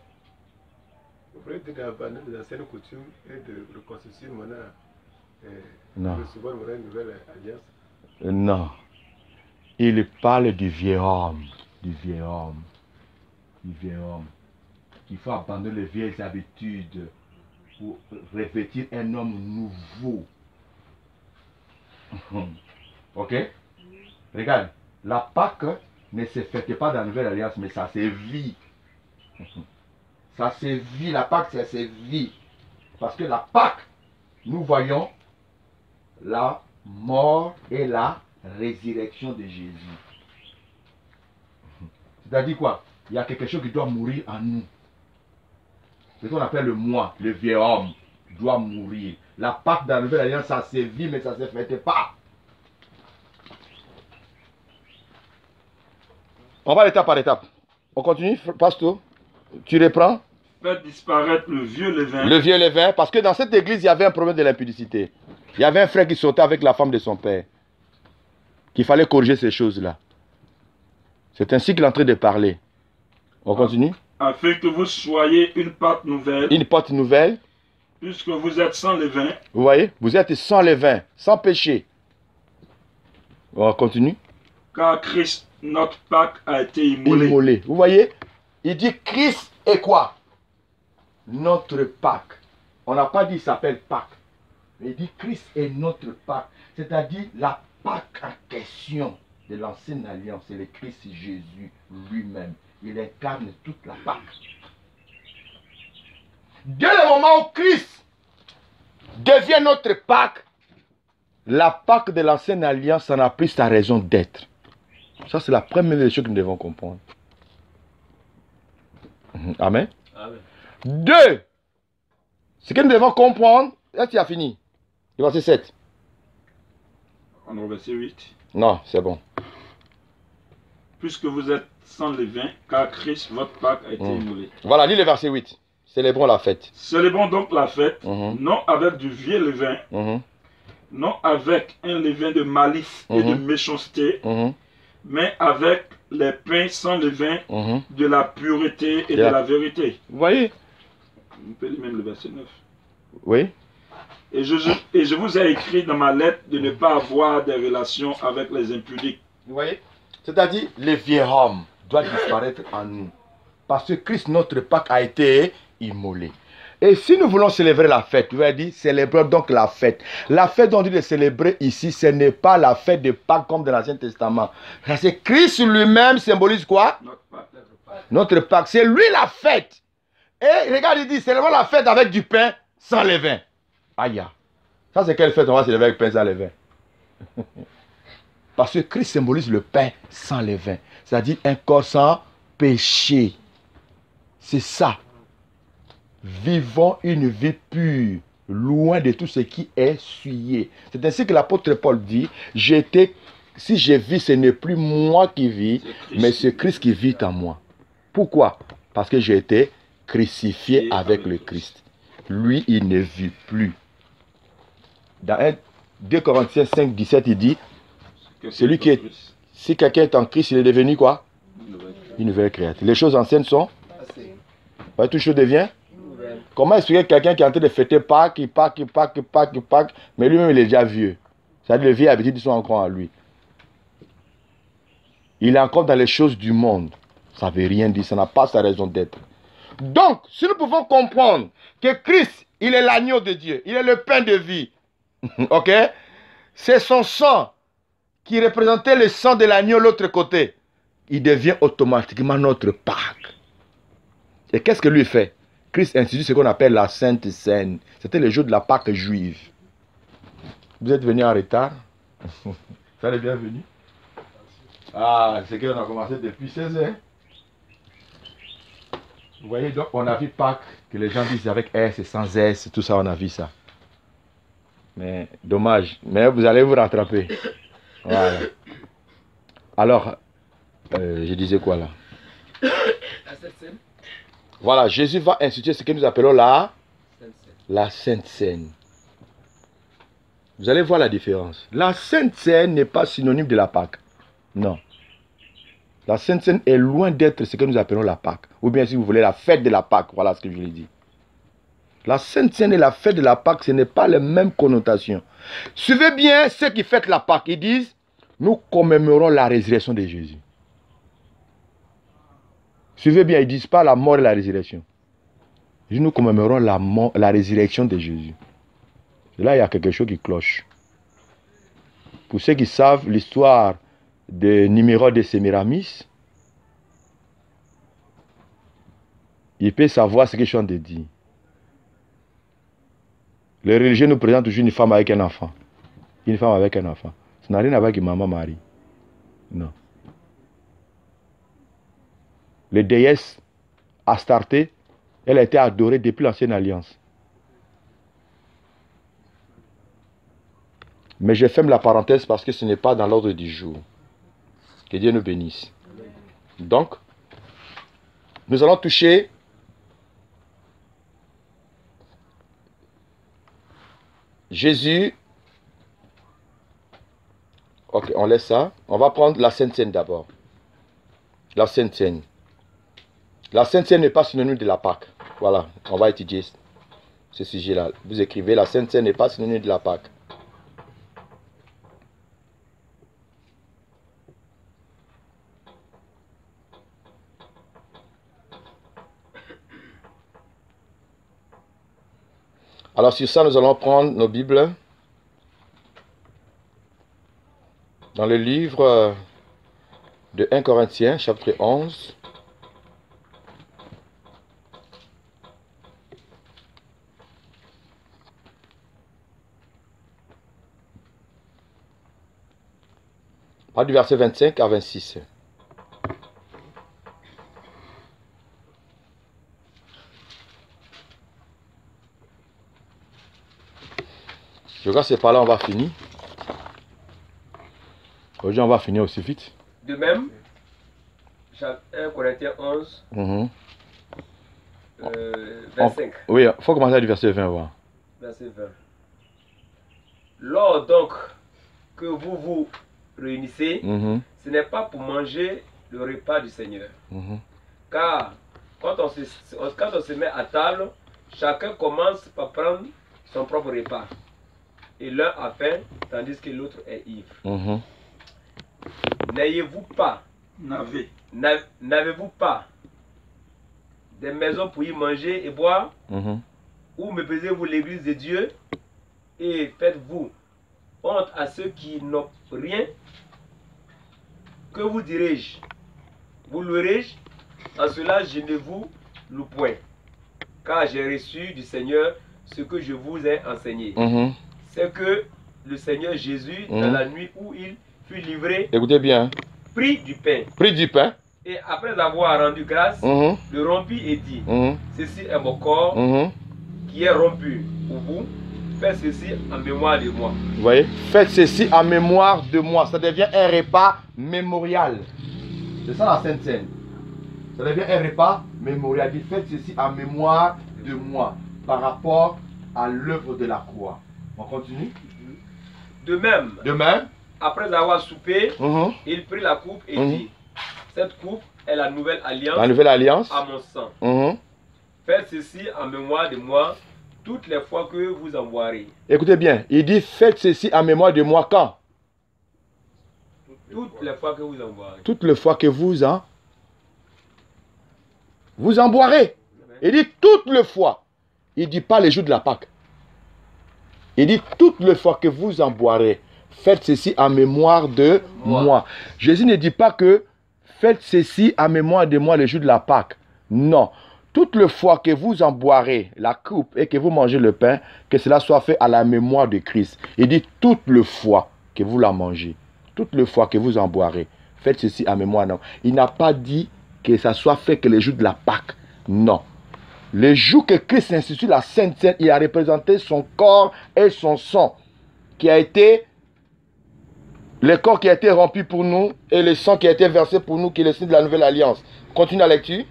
Vous pouvez dire d'abandonner les anciennes coutumes et de reconstituer maintenant, Non. recevoir une nouvelle alliance. Non. Il parle du vieux homme. Du vieux homme. Du vieux homme. Il faut abandonner les vieilles habitudes pour revêtir un homme nouveau. Ok? Regarde, la Pâque ne se fête pas dans la nouvelle alliance, mais ça se vit. Ça se vit, la Pâque, ça se vit. Parce que la Pâque, nous voyons la mort et la résurrection de Jésus. C'est-à-dire quoi? Il y a quelque chose qui doit mourir en nous. C'est ce qu'on appelle le moi, le vieux homme, doit mourir. La Pâque dans la nouvelle alliance, ça se vit, mais ça ne se fête pas. On va étape par étape. On continue, pasteur. Tu reprends? Faites disparaître le vieux levain. Le vieux levain, parce que dans cette église, il y avait un problème de l'impudicité. Il y avait un frère qui sautait avec la femme de son père. Qu'il fallait corriger ces choses-là. C'est ainsi qu'il est en train de parler. On continue? Afin que vous soyez une pâte nouvelle. Une pâte nouvelle. Puisque vous êtes sans levain. Vous voyez? Vous êtes sans levain, sans péché. On continue? Car Christ, notre Pâque, a été immolé. Immolé. Vous voyez? Il dit Christ est quoi? Notre Pâque. On n'a pas dit il s'appelle Pâque. Il dit Christ est notre Pâque. C'est-à-dire la Pâque en question de l'ancienne alliance. C'est le Christ Jésus lui-même. Il incarne toute la Pâque. Dès le moment où Christ devient notre Pâque, la Pâque de l'ancienne alliance en a pris sa raison d'être. Ça, c'est la première des choses que nous devons comprendre. Amen. Amen. 2. Ce que nous devons comprendre, là tu as fini. Le verset 7. On est au verset 8. Non, c'est bon. Puisque vous êtes sans levain, car Christ, votre Pâque, a été immolé. Voilà, lis le verset 8. Célébrons la fête. Célébrons donc la fête, non avec du vieux levain, non avec un levain de malice et de méchanceté, mais avec les pains sans levain de la pureté et de la vérité. Vous voyez? On peut lire même le verset 9. Oui. Et je vous ai écrit dans ma lettre de ne pas avoir des relations avec les impudiques. Vous voyez? C'est-à-dire, le vieux homme doit disparaître en nous. Parce que Christ, notre Pâque, a été immolé. Et si nous voulons célébrer la fête, tu vas dire, célébrons donc la fête. La fête dont on dit de célébrer ici, ce n'est pas la fête de Pâques comme dans l'Ancien Testament. Parce que Christ lui-même symbolise quoi? Notre Pâque. C'est lui la fête. Et regarde, il dit, célébrons la fête avec du pain sans levain. Aïe. Ça, c'est quelle fête on va célébrer avec pain sans levain? Parce que Christ symbolise le pain sans levain. C'est-à-dire un corps sans péché. C'est ça. Vivons une vie pure, loin de tout ce qui est souillé. C'est ainsi que l'apôtre Paul dit, si je vis, ce n'est plus moi qui vis, mais c'est Christ qui vit en moi. Pourquoi? Parce que j'ai été crucifié avec le Christ. Lui, il ne vit plus. Dans 2 Corinthiens 5, 17, il dit, celui qui est, si quelqu'un est en Christ, il est devenu quoi? Une nouvelle créature. Les choses anciennes sont? Tout chose devient? Comment expliquer quelqu'un qui est en train de fêter Pâques, mais lui-même il est déjà vieux? C'est-à-dire les vieilles habitudes sont encore en lui. Il est encore dans les choses du monde. Ça ne veut rien dire, ça n'a pas sa raison d'être. Donc, si nous pouvons comprendre que Christ, il est l'agneau de Dieu, il est le pain de vie, ok? C'est son sang qui représentait le sang de l'agneau de l'autre côté. Il devient automatiquement notre Pâque. Et qu'est-ce que lui fait? Christ institue ce qu'on appelle la Sainte Seine. C'était le jour de la Pâque juive. Vous êtes venus en retard? Ça est bienvenu. Ah, c'est qu'on a commencé depuis 16 ans. Vous voyez, donc on a vu Pâques, que les gens disent avec S et sans S, tout ça, on a vu ça. Mais dommage. Mais vous allez vous rattraper. Voilà. Alors, Je disais quoi là? La Sainte Seine. Voilà, Jésus va instituer ce que nous appelons la Sainte Seine. Vous allez voir la différence. La Sainte Seine n'est pas synonyme de la Pâque. Non. La Sainte Seine est loin d'être ce que nous appelons la Pâque. Ou bien si vous voulez la fête de la Pâque. Voilà ce que je l'ai dit. La Sainte Seine et la fête de la Pâque, ce n'est pas les mêmes connotations. Suivez bien ceux qui fêtent la Pâque. Ils disent, nous commémorons la résurrection de Jésus. Suivez bien, ils ne disent pas la mort et la résurrection. Ils disent, nous commémorons la résurrection de Jésus. Et là, il y a quelque chose qui cloche. Pour ceux qui savent l'histoire de Nimérode de Sémiramis, ils peuvent savoir ce que je suis en train de dire. Les religieux nous présentent toujours une femme avec un enfant. Une femme avec un enfant. Ça n'a rien à voir avec maman Marie. Non. Les déesses Astarté, elle a été adorée depuis l'ancienne alliance. Mais je ferme la parenthèse parce que ce n'est pas dans l'ordre du jour. Que Dieu nous bénisse. Donc, nous allons toucher Jésus. Ok, on laisse ça. On va prendre la Sainte Seine d'abord. La Sainte Seine. La Sainte Seine n'est pas synonyme de la Pâque. Voilà, on va étudier ce sujet-là. Vous écrivez, la Sainte Seine n'est pas synonyme de la Pâque. Alors sur ça, nous allons prendre nos Bibles dans le livre de 1 Corinthiens, chapitre 11. Pas du verset 25 à 26. Je crois que c'est par là on va finir. Aujourd'hui, on va finir aussi vite. De même, 1 Corinthiens 11, 25. Oui, il faut commencer du verset 20. Voir. Verset 20. Lors donc que vous vous réunissez, ce n'est pas pour manger le repas du Seigneur. Car quand on se met à table, chacun commence par prendre son propre repas. Et l'un a faim, tandis que l'autre est ivre. N'ayez-vous pas, n'avez-vous pas des maisons pour y manger et boire? Ou méprisez-vous l'église de Dieu et faites-vous honte à ceux qui n'ont rien? Que vous dirai-je? Vous louerai-je? En cela, je ne vous loue point, car j'ai reçu du Seigneur ce que je vous ai enseigné. C'est que le Seigneur Jésus, dans la nuit où il fut livré, écoutez bien, prit du pain. Prit du pain. Et après avoir rendu grâce, le rompit et dit, ceci est mon corps qui est rompu pour vous. Faites ceci en mémoire de moi. Vous voyez, faites ceci en mémoire de moi. Ça devient un repas mémorial. C'est ça la Sainte Seine. Ça devient un repas mémorial. Dites, faites ceci en mémoire de moi par rapport à l'œuvre de la croix. On continue. De même, après avoir soupé, il prit la coupe et dit, cette coupe est la nouvelle alliance, à mon sang. Faites ceci en mémoire de moi toutes les fois que vous en boirez. Écoutez bien, il dit faites ceci en mémoire de moi quand? Toutes les fois que vous en boirez. Toutes les fois que vous en boirez. Il dit toutes les fois. Il ne dit pas les jours de la Pâque. Il dit toutes les fois que vous en boirez. Faites ceci en mémoire de moi. Jésus ne dit pas que faites ceci en mémoire de moi les jours de la Pâque. Non. Toutes les fois que vous en boirez la coupe et que vous mangez le pain, que cela soit fait à la mémoire de Christ. Il dit toutes les fois que vous la mangez, toutes les fois que vous en boirez, faites ceci en mémoire. Non. Il n'a pas dit que ça soit fait que les jours de la Pâque. Non. Le jour que Christ institue la Sainte Seine, il a représenté son corps et son sang qui a été le corps qui a été rompu pour nous et le sang qui a été versé pour nous, qui est le signe de la nouvelle alliance. Continue la lecture.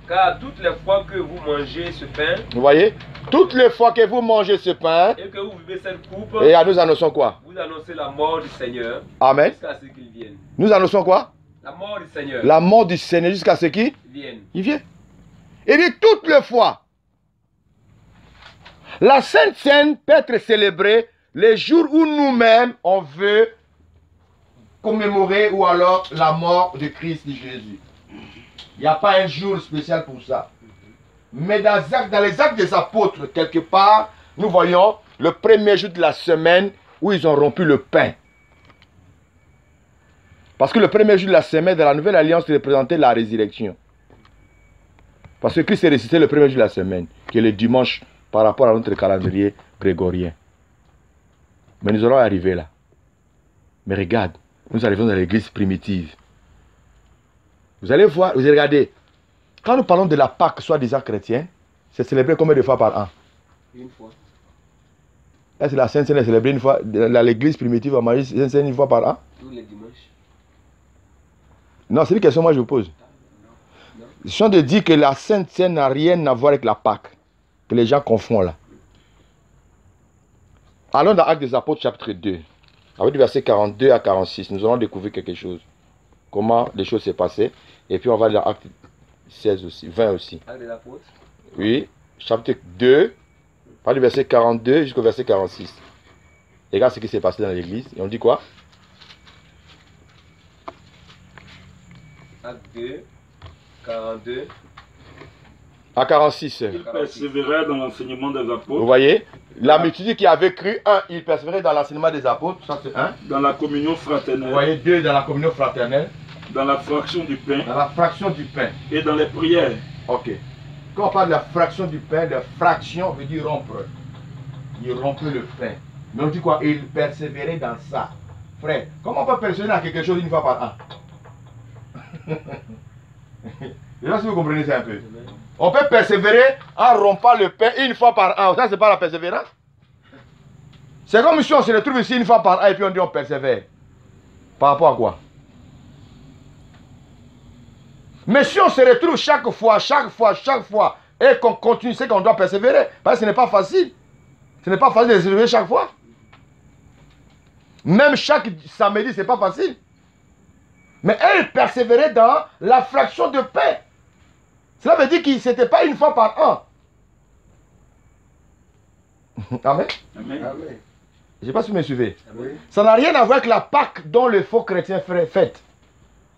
Car toutes les fois que vous mangez ce pain, vous voyez, toutes les fois que vous mangez ce pain, et que vous buvez cette coupe, et nous annonçons quoi? Vous annoncez la mort du Seigneur. Amen. Jusqu'à ce qu'il vienne. Nous annonçons quoi? La mort du Seigneur. La mort du Seigneur jusqu'à ce qu'il vienne. Il vient. Il dit toutes les fois. La Sainte Seine peut être célébrée les jours où nous-mêmes on veut commémorer ou alors la mort de Christ de Jésus. Il n'y a pas un jour spécial pour ça. Mais dans les actes des apôtres, quelque part, nous voyons le premier jour de la semaine où ils ont rompu le pain. Parce que le premier jour de la semaine de la nouvelle alliance représentait la résurrection. Parce que Christ est ressuscité le premier jour de la semaine, qui est le dimanche par rapport à notre calendrier grégorien. Mais nous allons arriver là. Mais regarde, nous arrivons dans l'église primitive. Vous allez voir, vous allez regarder. Quand nous parlons de la Pâque, soi-disant chrétienne, c'est célébré combien de fois par an? Une fois. Est-ce que la Sainte Seine est célébrée une fois, l'église primitive en Marie, Sainte Seine une fois par an? Tous les dimanches. Non, c'est une question que moi je vous pose. Je suis en train de dire que la Sainte Seine n'a rien à voir avec la Pâque. Que les gens confondent là. Allons dans Actes des Apôtres chapitre 2. Avec du verset 42 à 46, nous allons découvrir quelque chose. Comment les choses s'est passées. Et puis on va dans Actes 16 aussi, 20 aussi. Actes des Apôtres. Oui, chapitre 2, par du verset 42 jusqu'au verset 46. Regarde ce qui s'est passé dans l'église. Et on dit quoi? Acte 2, 42. À 46. Il persévérait dans l'enseignement des apôtres. Vous voyez? La multitude qui avait cru, il persévérait dans l'enseignement des apôtres, ça c'est un. Dans la communion fraternelle. Vous voyez, 2, dans la communion fraternelle. Dans la fraction du pain. Dans la fraction du pain. Et dans les prières. Ok. Quand on parle de la fraction du pain, la fraction veut dire rompre. Il rompait le pain. Mais on dit quoi? Il persévérait dans ça. Frère, comment on peut persévérer dans quelque chose une fois par an? Je sais pas si vous comprenez ça un peu. On peut persévérer en rompant le pain une fois par an. Ça, c'est pas la persévérance. C'est comme si on se retrouve ici une fois par an et puis on dit on persévère. Par rapport à quoi? Mais si on se retrouve chaque fois, et qu'on continue, c'est qu'on doit persévérer. Parce que ce n'est pas facile. Ce n'est pas facile de persévérer chaque fois. Même chaque samedi, ce n'est pas facile. Mais elle persévérait dans la fraction de pain. Cela veut dire que ce n'était pas une fois par an. Amen. Amen. Amen. Je ne sais pas si vous me suivez. Amen. Ça n'a rien à voir avec la Pâque dont les faux chrétiens fêtent.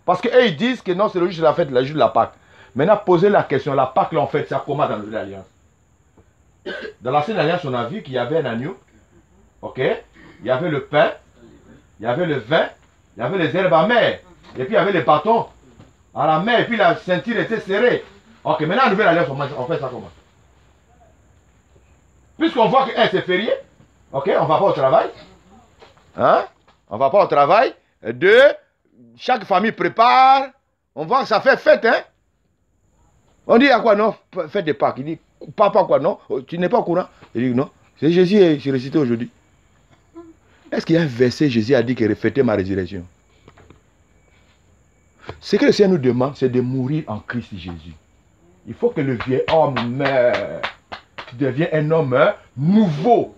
Parce qu'eux, ils disent que non, c'est le jour de la fête, le jour de la Pâque. Maintenant, posez la question, la Pâque, là, on fait ça comment dans la Nouvelle Alliance? Dans l'Ancienne Alliance, on a vu qu'il y avait un agneau. Ok? Il y avait le pain. Il y avait le vin. Il y avait les herbes amères. Et puis, il y avait les bâtons à la main. Et puis, la ceinture était serrée. Ok, maintenant, en Nouvelle Alliance, on fait ça comment? Puisqu'on voit que c'est férié. Ok, on ne va pas au travail. Hein? On ne va pas au travail. 2, chaque famille prépare. On voit que ça fait fête, hein? On dit à quoi? Non, fête de Pâques. Il dit, papa quoi? Non, tu n'es pas au courant? Il dit, non, c'est Jésus qui est ressuscité aujourd'hui. Est-ce qu'il y a un verset, Jésus a dit qu'il reflétait ma résurrection? Ce que le Seigneur nous demande, c'est de mourir en Christ Jésus. Il faut que le vieil homme meure. Tu deviens un homme nouveau.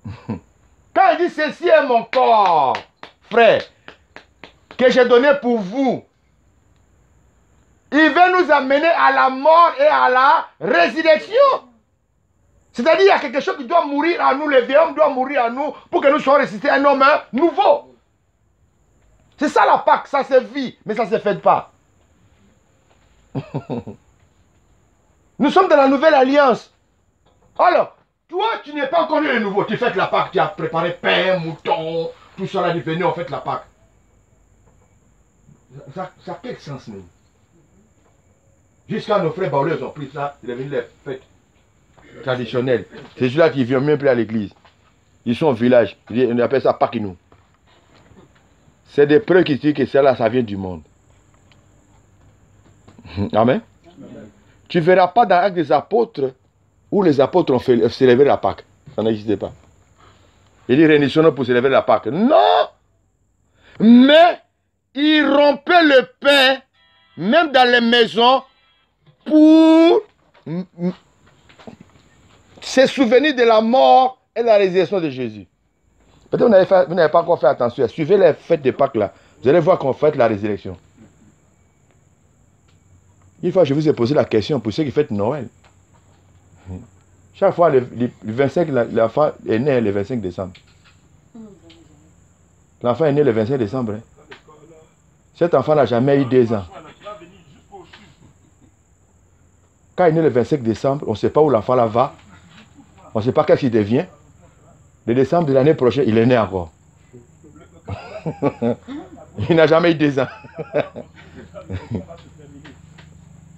Quand il dit, ceci est mon corps, frère, que j'ai donné pour vous, il veut nous amener à la mort et à la résurrection. C'est-à-dire qu'il y a quelque chose qui doit mourir en nous, le vieil homme doit mourir en nous pour que nous soyons ressuscités un homme nouveau. C'est ça la Pâque, ça c'est vie, mais ça ne se fait pas. Nous sommes dans la nouvelle alliance. Alors, toi tu n'es pas encore le nouveau, tu fêtes la Pâque, tu as préparé pain, mouton, tout ça là, venez, on fête la Pâque. Ça a quel sens même? Jusqu'à nos frères Baoulés ont pris ça, c'est devenu les fêtes traditionnelles. C'est ceux-là qui ne viennent même plus à l'église. Ils sont au village, on appelle ça Pâque nous. C'est des preuves qui disent que cela, ça vient du monde. Amen. Tu ne verras pas dans l'Acte des Apôtres où les apôtres ont célébré la Pâque. Ça n'existait pas. Il dit réunissons-nous pour célébrer la Pâque. Non! Mais ils rompaient le pain, même dans les maisons, pour se souvenir de la mort et de la résurrection de Jésus. Peut-être que vous n'avez pas encore fait attention. Suivez les fêtes de Pâques là. Vous allez voir qu'on fête la résurrection. Une fois, je vous ai posé la question pour ceux qui fêtent Noël. Chaque fois, le 25, l'enfant est né le 25 décembre. L'enfant est né le 25 décembre. Hein. Cet enfant n'a jamais eu 2 ans. Quand il est né le 25 décembre, on ne sait pas où l'enfant là va. On ne sait pas qu'est-ce qu'il devient. Le décembre de l'année prochaine, il est né encore. Il n'a jamais eu 2 ans.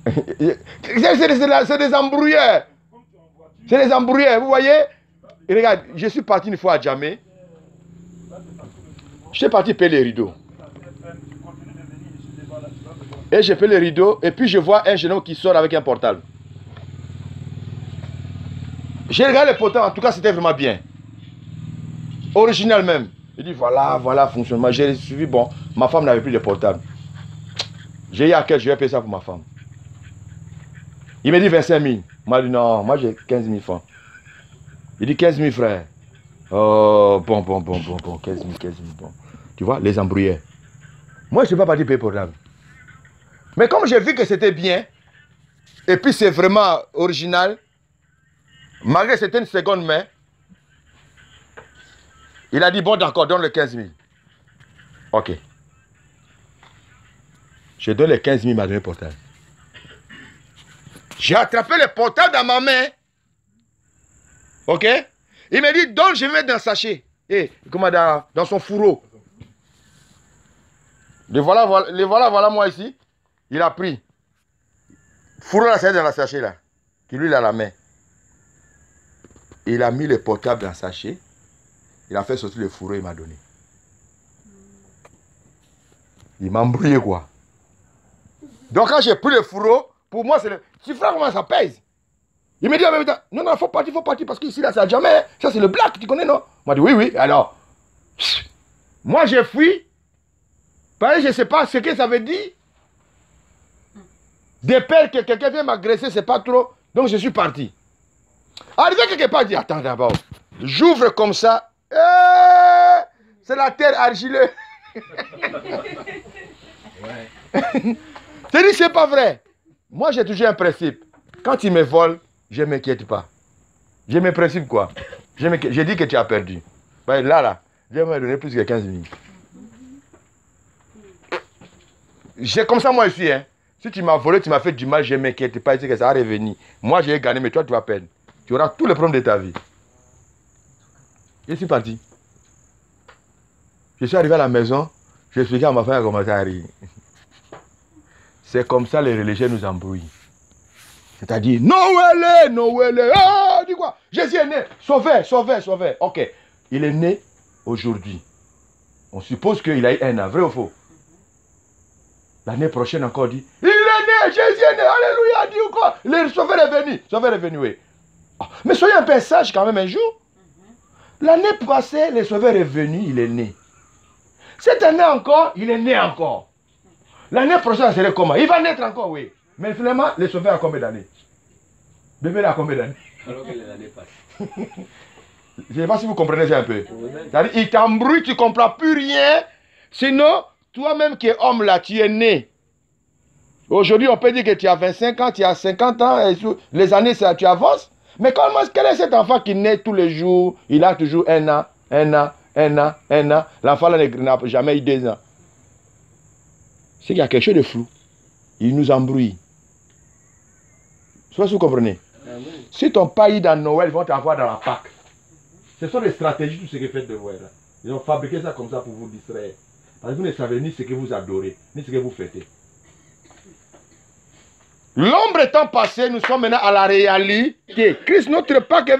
C'est des embrouilleurs. C'est des embrouilleurs. Vous voyez? Et regarde, je suis parti une fois à Djamé. Je suis parti payer les rideaux. Et je paye les rideaux. Et puis je vois un jeune homme qui sort avec un portable. J'ai regardé le portable. En tout cas, c'était vraiment bien. Original même. Il dit voilà fonctionnement. J'ai suivi, bon, ma femme n'avait plus de portable. J'ai dit à quel je vais payer ça pour ma femme. Il me dit 25 000. Moi, je dis non, moi j'ai 15 000 francs. Il dit 15 000 frères. Oh, bon, 15 000, bon. Tu vois, les embrouillés. Moi, je ne suis pas parti payer portable. Mais comme j'ai vu que c'était bien, et puis c'est vraiment original, malgré que c'était une seconde main, il a dit, bon d'accord, donne le 15 000. Ok. Je donne les 15 000, il m'a donné le portable. J'ai attrapé le portable dans ma main. Ok? Il m'a dit, donne, je vais mettre dans le sachet. Et comment dans son fourreau. Le voilà moi ici. Il a pris. Fourreau là, c'est dans le sachet là. Qui lui, il a la main. Il a mis le portable dans le sachet. Il a fait sortir le fourreau, il m'a donné. Il m'a embrouillé quoi. Donc quand j'ai pris le fourreau, pour moi c'est le... Tu feras comment ça pèse. Il me dit en même temps, non, faut partir, parce qu'ici là, ça jamais, ça c'est le black, tu connais, non? Moi dit oui, alors. Moi j'ai fui, parce que je ne sais pas ce que ça veut dire. De peur que quelqu'un vienne m'agresser, c'est pas trop, donc je suis parti. Arrivé quelque part, je dis, attends d'abord, j'ouvre comme ça, c'est la terre argileuse. Je dis, c'est pas vrai. Moi, j'ai toujours un principe. Quand ils me volent, je ne m'inquiète pas. J'ai mes principes, quoi. J'ai dit que tu as perdu. Ben, là, je vais me donner plus que 15 000. C'est comme ça, moi, je suis. Hein. Si tu m'as volé, tu m'as fait du mal, je ne m'inquiète pas. Je sais que ça va revenir. Moi, j'ai gagné, mais toi, tu vas perdre. Tu auras tous les problèmes de ta vie. Je suis parti. Je suis arrivé à la maison. J'ai expliqué à ma femme comment ça arrive. C'est comme ça les religieux nous embrouillent. C'est-à-dire, Noël, ah, dis quoi? Jésus est né, sauvé. Ok, il est né aujourd'hui. On suppose qu'il a eu 1 an, vrai ou faux? L'année prochaine encore dit, il est né, Jésus est né, alléluia, dis ou quoi? Le sauveur est venu, oui. Ah, mais soyez un peu sage quand même un jour. L'année passée, le sauveur est venu, il est né. Cette année encore, il est né encore. L'année prochaine, ça serait comment? Il va naître encore, oui. Mais finalement, le sauveur a combien d'années? Bébé a combien d'années? Alors que les années passent. Je ne sais pas si vous comprenez ça un peu. C'est-à-dire, il t'embrouille, tu ne comprends plus rien. Sinon, toi-même qui es homme là, tu es né. Aujourd'hui, on peut dire que tu as 25 ans, tu as 50 ans, et les années, ça, tu avances. Mais comment, quel est cet enfant qui naît tous les jours? Il a toujours 1 an. L'enfant là n'a jamais eu 2 ans. C'est qu'il y a quelque chose de flou. Il nous embrouille. Je ne sais pas si vous comprenez. Si ton pays dans Noël, ils vont t'avoir dans la Pâque. Ce sont des stratégies, tout ce que vous faites de voir là. Ils ont fabriqué ça comme ça pour vous distraire. Parce que vous ne savez ni ce que vous adorez, ni ce que vous fêtez. L'ombre étant passée, nous sommes maintenant à la réalité. Christ, notre Pâque, est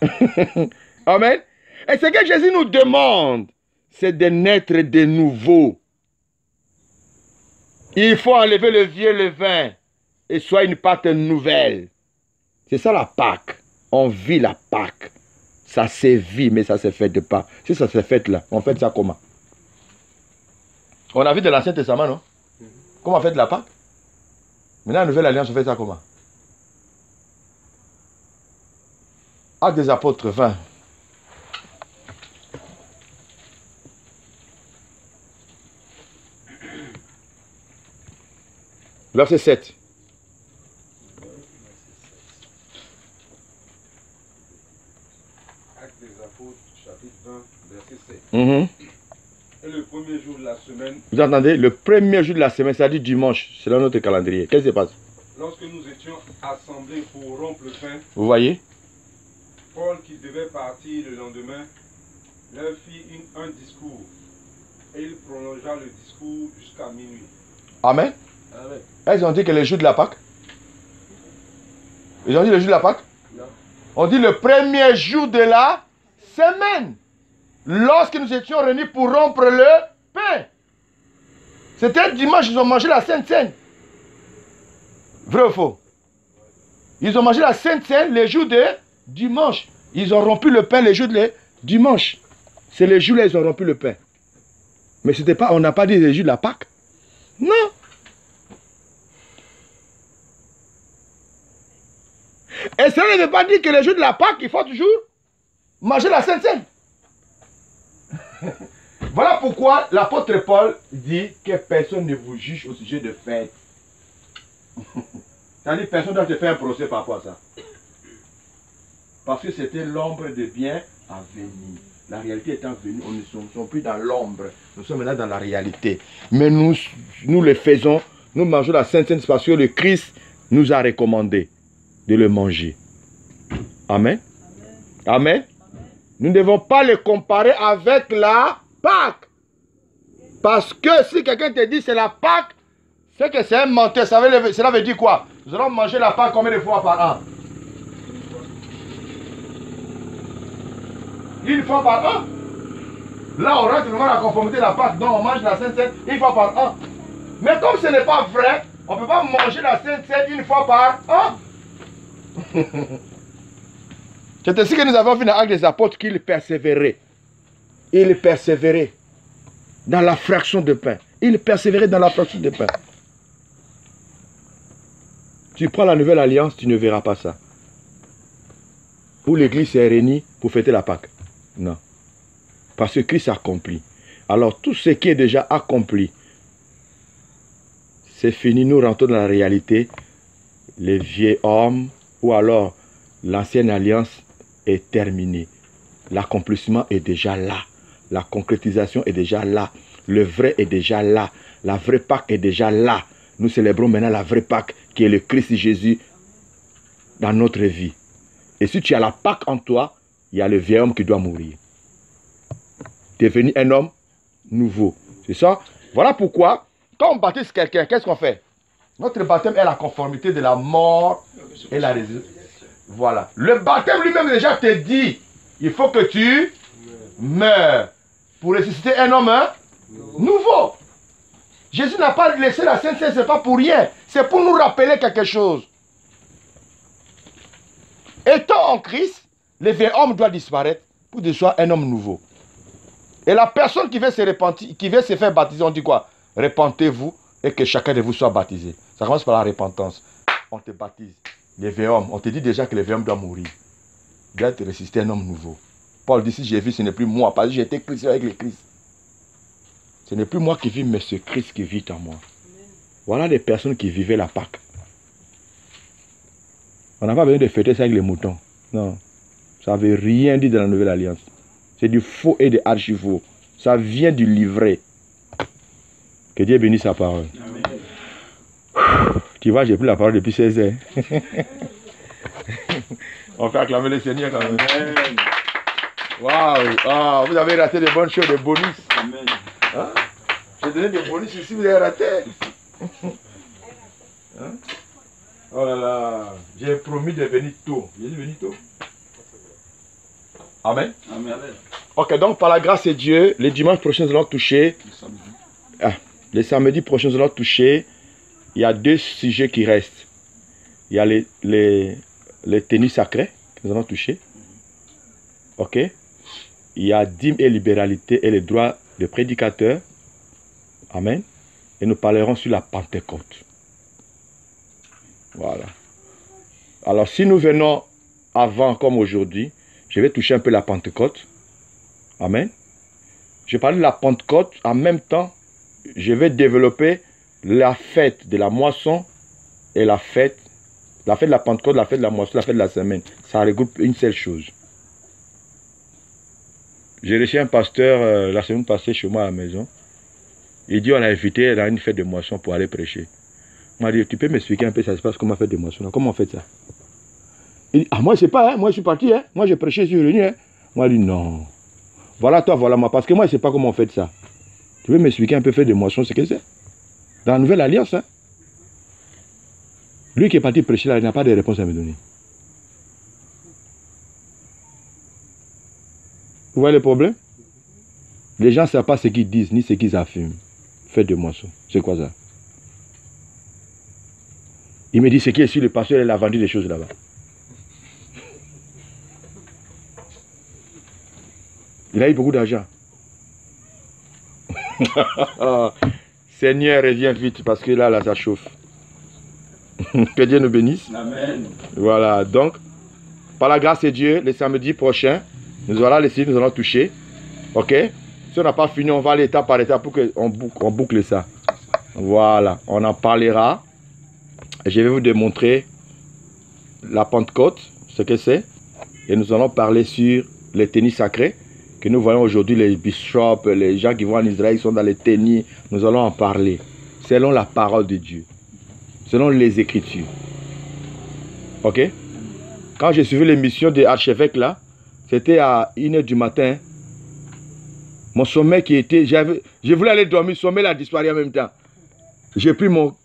venu. Amen. Et ce que Jésus nous demande, c'est de naître de nouveau. Il faut enlever le vieux levain et soit une pâte nouvelle. C'est ça la Pâque. On vit la Pâque. Ça sévit, mais ça ne se fait pas. Si ça se fait là, on fait ça comment? On a vu de l'Ancien Testament, non? Comment on fait de la Pâque? Maintenant, la Nouvelle Alliance, on fait ça comment? Actes des Apôtres 20. Verset 7. Actes des Apôtres, chapitre 20, verset 7. Mm-hmm. Et le premier jour de la semaine. Vous entendez? Le premier jour de la semaine, c'est-à-dire dimanche, selon notre calendrier. Qu'est-ce qui se passe? Lorsque nous étions assemblés pour rompre le pain, Vous voyez? Paul, qui devait partir le lendemain, leur fit un discours. Et il prolongea le discours jusqu'à minuit. Amen. Amen. Ils ont dit que le jour de la Pâque. Ils ont dit le jour de la Pâque? Non. On dit le premier jour de la semaine. Lorsque nous étions réunis pour rompre le pain. C'était dimanche, ils ont mangé la Sainte Seine. Vrai ou faux? Ils ont mangé la Sainte Seine les jours de dimanche. Ils ont rompu le pain les jours de dimanche. C'est les jours là ils ont rompu le pain. Mais c'était pas, on n'a pas dit les jours de la Pâque. Non. Et ça ne veut pas dire que les jours de la Pâque, il faut toujours manger la Sainte Seine. Voilà pourquoi l'apôtre Paul dit que personne ne vous juge au sujet de fête. C'est-à-dire personne ne doit te faire un procès par rapport à ça. Parce que c'était l'ombre de bien à venir. La réalité étant venue, on ne sommes plus dans l'ombre. Nous sommes maintenant dans la réalité. Mais nous le faisons, nous mangeons la Sainte Seine parce que le Christ nous a recommandé de le manger. Amen. Amen. Nous ne devons pas le comparer avec la Pâque. Parce que si quelqu'un te dit c'est la Pâque, c'est que c'est un menteur. Cela veut dire quoi? Nous allons manger la Pâque combien de fois par an? Une fois par an. Là, on rentre vraiment la conformité de la Pâque. Donc, on mange la Sainte Seine une fois par an. Mais comme ce n'est pas vrai, on ne peut pas manger la Sainte Seine une fois par an. C'est ainsi que nous avons vu dans l'Acte des Apôtres qu'ils persévéraient. Ils persévéraient dans la fraction de pain. Ils persévéraient dans la fraction de pain. Tu prends la Nouvelle Alliance, tu ne verras pas ça. Où l'église s'est réunie pour fêter la Pâque. Non. Parce que Christ a accompli. Alors tout ce qui est déjà accompli, c'est fini. Nous rentrons dans la réalité. Les vieux hommes ou alors l'ancienne alliance est terminée. L'accomplissement est déjà là. La concrétisation est déjà là. Le vrai est déjà là. La vraie Pâque est déjà là. Nous célébrons maintenant la vraie Pâque qui est le Christ Jésus dans notre vie. Et si tu as la Pâque en toi, il y a le vieil homme qui doit mourir. Devenir un homme nouveau. C'est ça? Voilà pourquoi, quand on baptise quelqu'un, qu'est-ce qu'on fait? Notre baptême est la conformité de la mort et la résurrection. Voilà. Le baptême lui-même déjà te dit, il faut que tu meurs pour ressusciter un homme nouveau. Jésus n'a pas laissé la Sainte Seine, ce n'est pas pour rien. C'est pour nous rappeler quelque chose. Étant en Christ, le vieux homme doit disparaître pour que ce soit un homme nouveau. Et la personne qui veut se repentir, qui veut se faire baptiser, on dit quoi? Repentez-vous et que chacun de vous soit baptisé. Ça commence par la repentance. On te baptise. Les vieux hommes, on te dit déjà que le vieux homme doit mourir. Il doit te ressusciter un homme nouveau. Paul dit, si j'ai vu, ce n'est plus moi, parce que j'ai été crucifié avec le Christ. Ce n'est plus moi qui vis, mais ce Christ qui vit en moi. Voilà les personnes qui vivaient la Pâque. On n'a pas besoin de fêter ça avec les moutons. Non. Ça ne veut rien dire dans la Nouvelle Alliance. C'est du faux et de archi-faux. Ça vient du livret. Que Dieu bénisse sa parole. Amen. Tu vois, j'ai pris la parole depuis 16 ans. On fait acclamer le Seigneur quand même. Waouh! Oh, vous avez raté des bonnes choses, des bonus. Amen. Hein? J'ai donné des bonus ici, vous avez raté. Hein? Oh là là, j'ai promis de venir tôt. J'ai dit venir tôt. Amen. Amen. Ok, donc par la grâce de Dieu, les dimanches prochains, nous allons toucher. Les samedis prochains, nous allons toucher. Il y a deux sujets qui restent. Il y a les tenus sacrés que nous allons toucher. Ok? Il y a dîme et libéralité et les droits de prédicateur. Amen. Et nous parlerons sur la Pentecôte. Voilà. Alors, si nous venons avant comme aujourd'hui, je vais toucher un peu la Pentecôte. Amen. Je parle de la Pentecôte. En même temps, je vais développer la fête de la moisson et la fête de la Pentecôte, la fête de la moisson, la fête de la semaine. Ça regroupe une seule chose. J'ai reçu un pasteur la semaine passée chez moi à la maison. Il dit on a invité dans une fête de moisson pour aller prêcher. Il m'a dit, tu peux m'expliquer un peu ça se passe comment on fait de moisson? Comment on fait ça? Il dit, ah moi je sais pas, hein? Moi je suis parti, hein? Moi j'ai prêché, je suis revenu. Hein? Moi je dis non. Voilà toi, voilà moi, parce que moi je sais pas comment on fait ça. Tu peux m'expliquer un peu faire de moisson, ce que c'est? Dans la nouvelle alliance, hein? Lui qui est parti prêcher là, il n'a pas de réponse à me donner. Vous voyez le problème? Les gens ne savent pas ce qu'ils disent, ni ce qu'ils affirment. Faites de moisson. C'est quoi ça? Il me dit, ce qui est sur le pasteur, il a vendu des choses là-bas. Il a eu beaucoup d'argent. Seigneur, reviens vite, parce que là, ça chauffe. Que Dieu nous bénisse. Amen. Voilà, donc, par la grâce de Dieu, le samedi prochain, nous allons laisser, nous allons toucher. Ok? Si on n'a pas fini, on va aller étape par étape pour qu'on boucle ça. Voilà, on en parlera. Je vais vous démontrer la Pentecôte, ce que c'est. Et nous allons parler sur les tennis sacrés. Que nous voyons aujourd'hui, les bishops, les gens qui vont en Israël, ils sont dans les tennis. Nous allons en parler. Selon la parole de Dieu. Selon les Écritures. Ok? Quand j'ai suivi l'émission de Archevêque là, c'était à 1h du matin. Mon sommeil qui était... Je voulais aller dormir, le sommeil a disparu en même temps. J'ai pris mon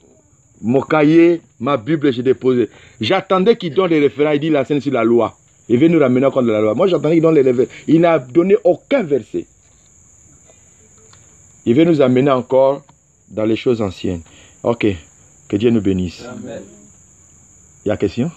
cahier, ma Bible, j'ai déposé. J'attendais qu'il donne les référents, il dit la scène sur la loi. Il veut nous ramener contre la loi. Moi j'attendais qu'il donne les référents. Il n'a donné aucun verset. Il veut nous amener encore dans les choses anciennes. Ok. Que Dieu nous bénisse. Amen. Il y a question?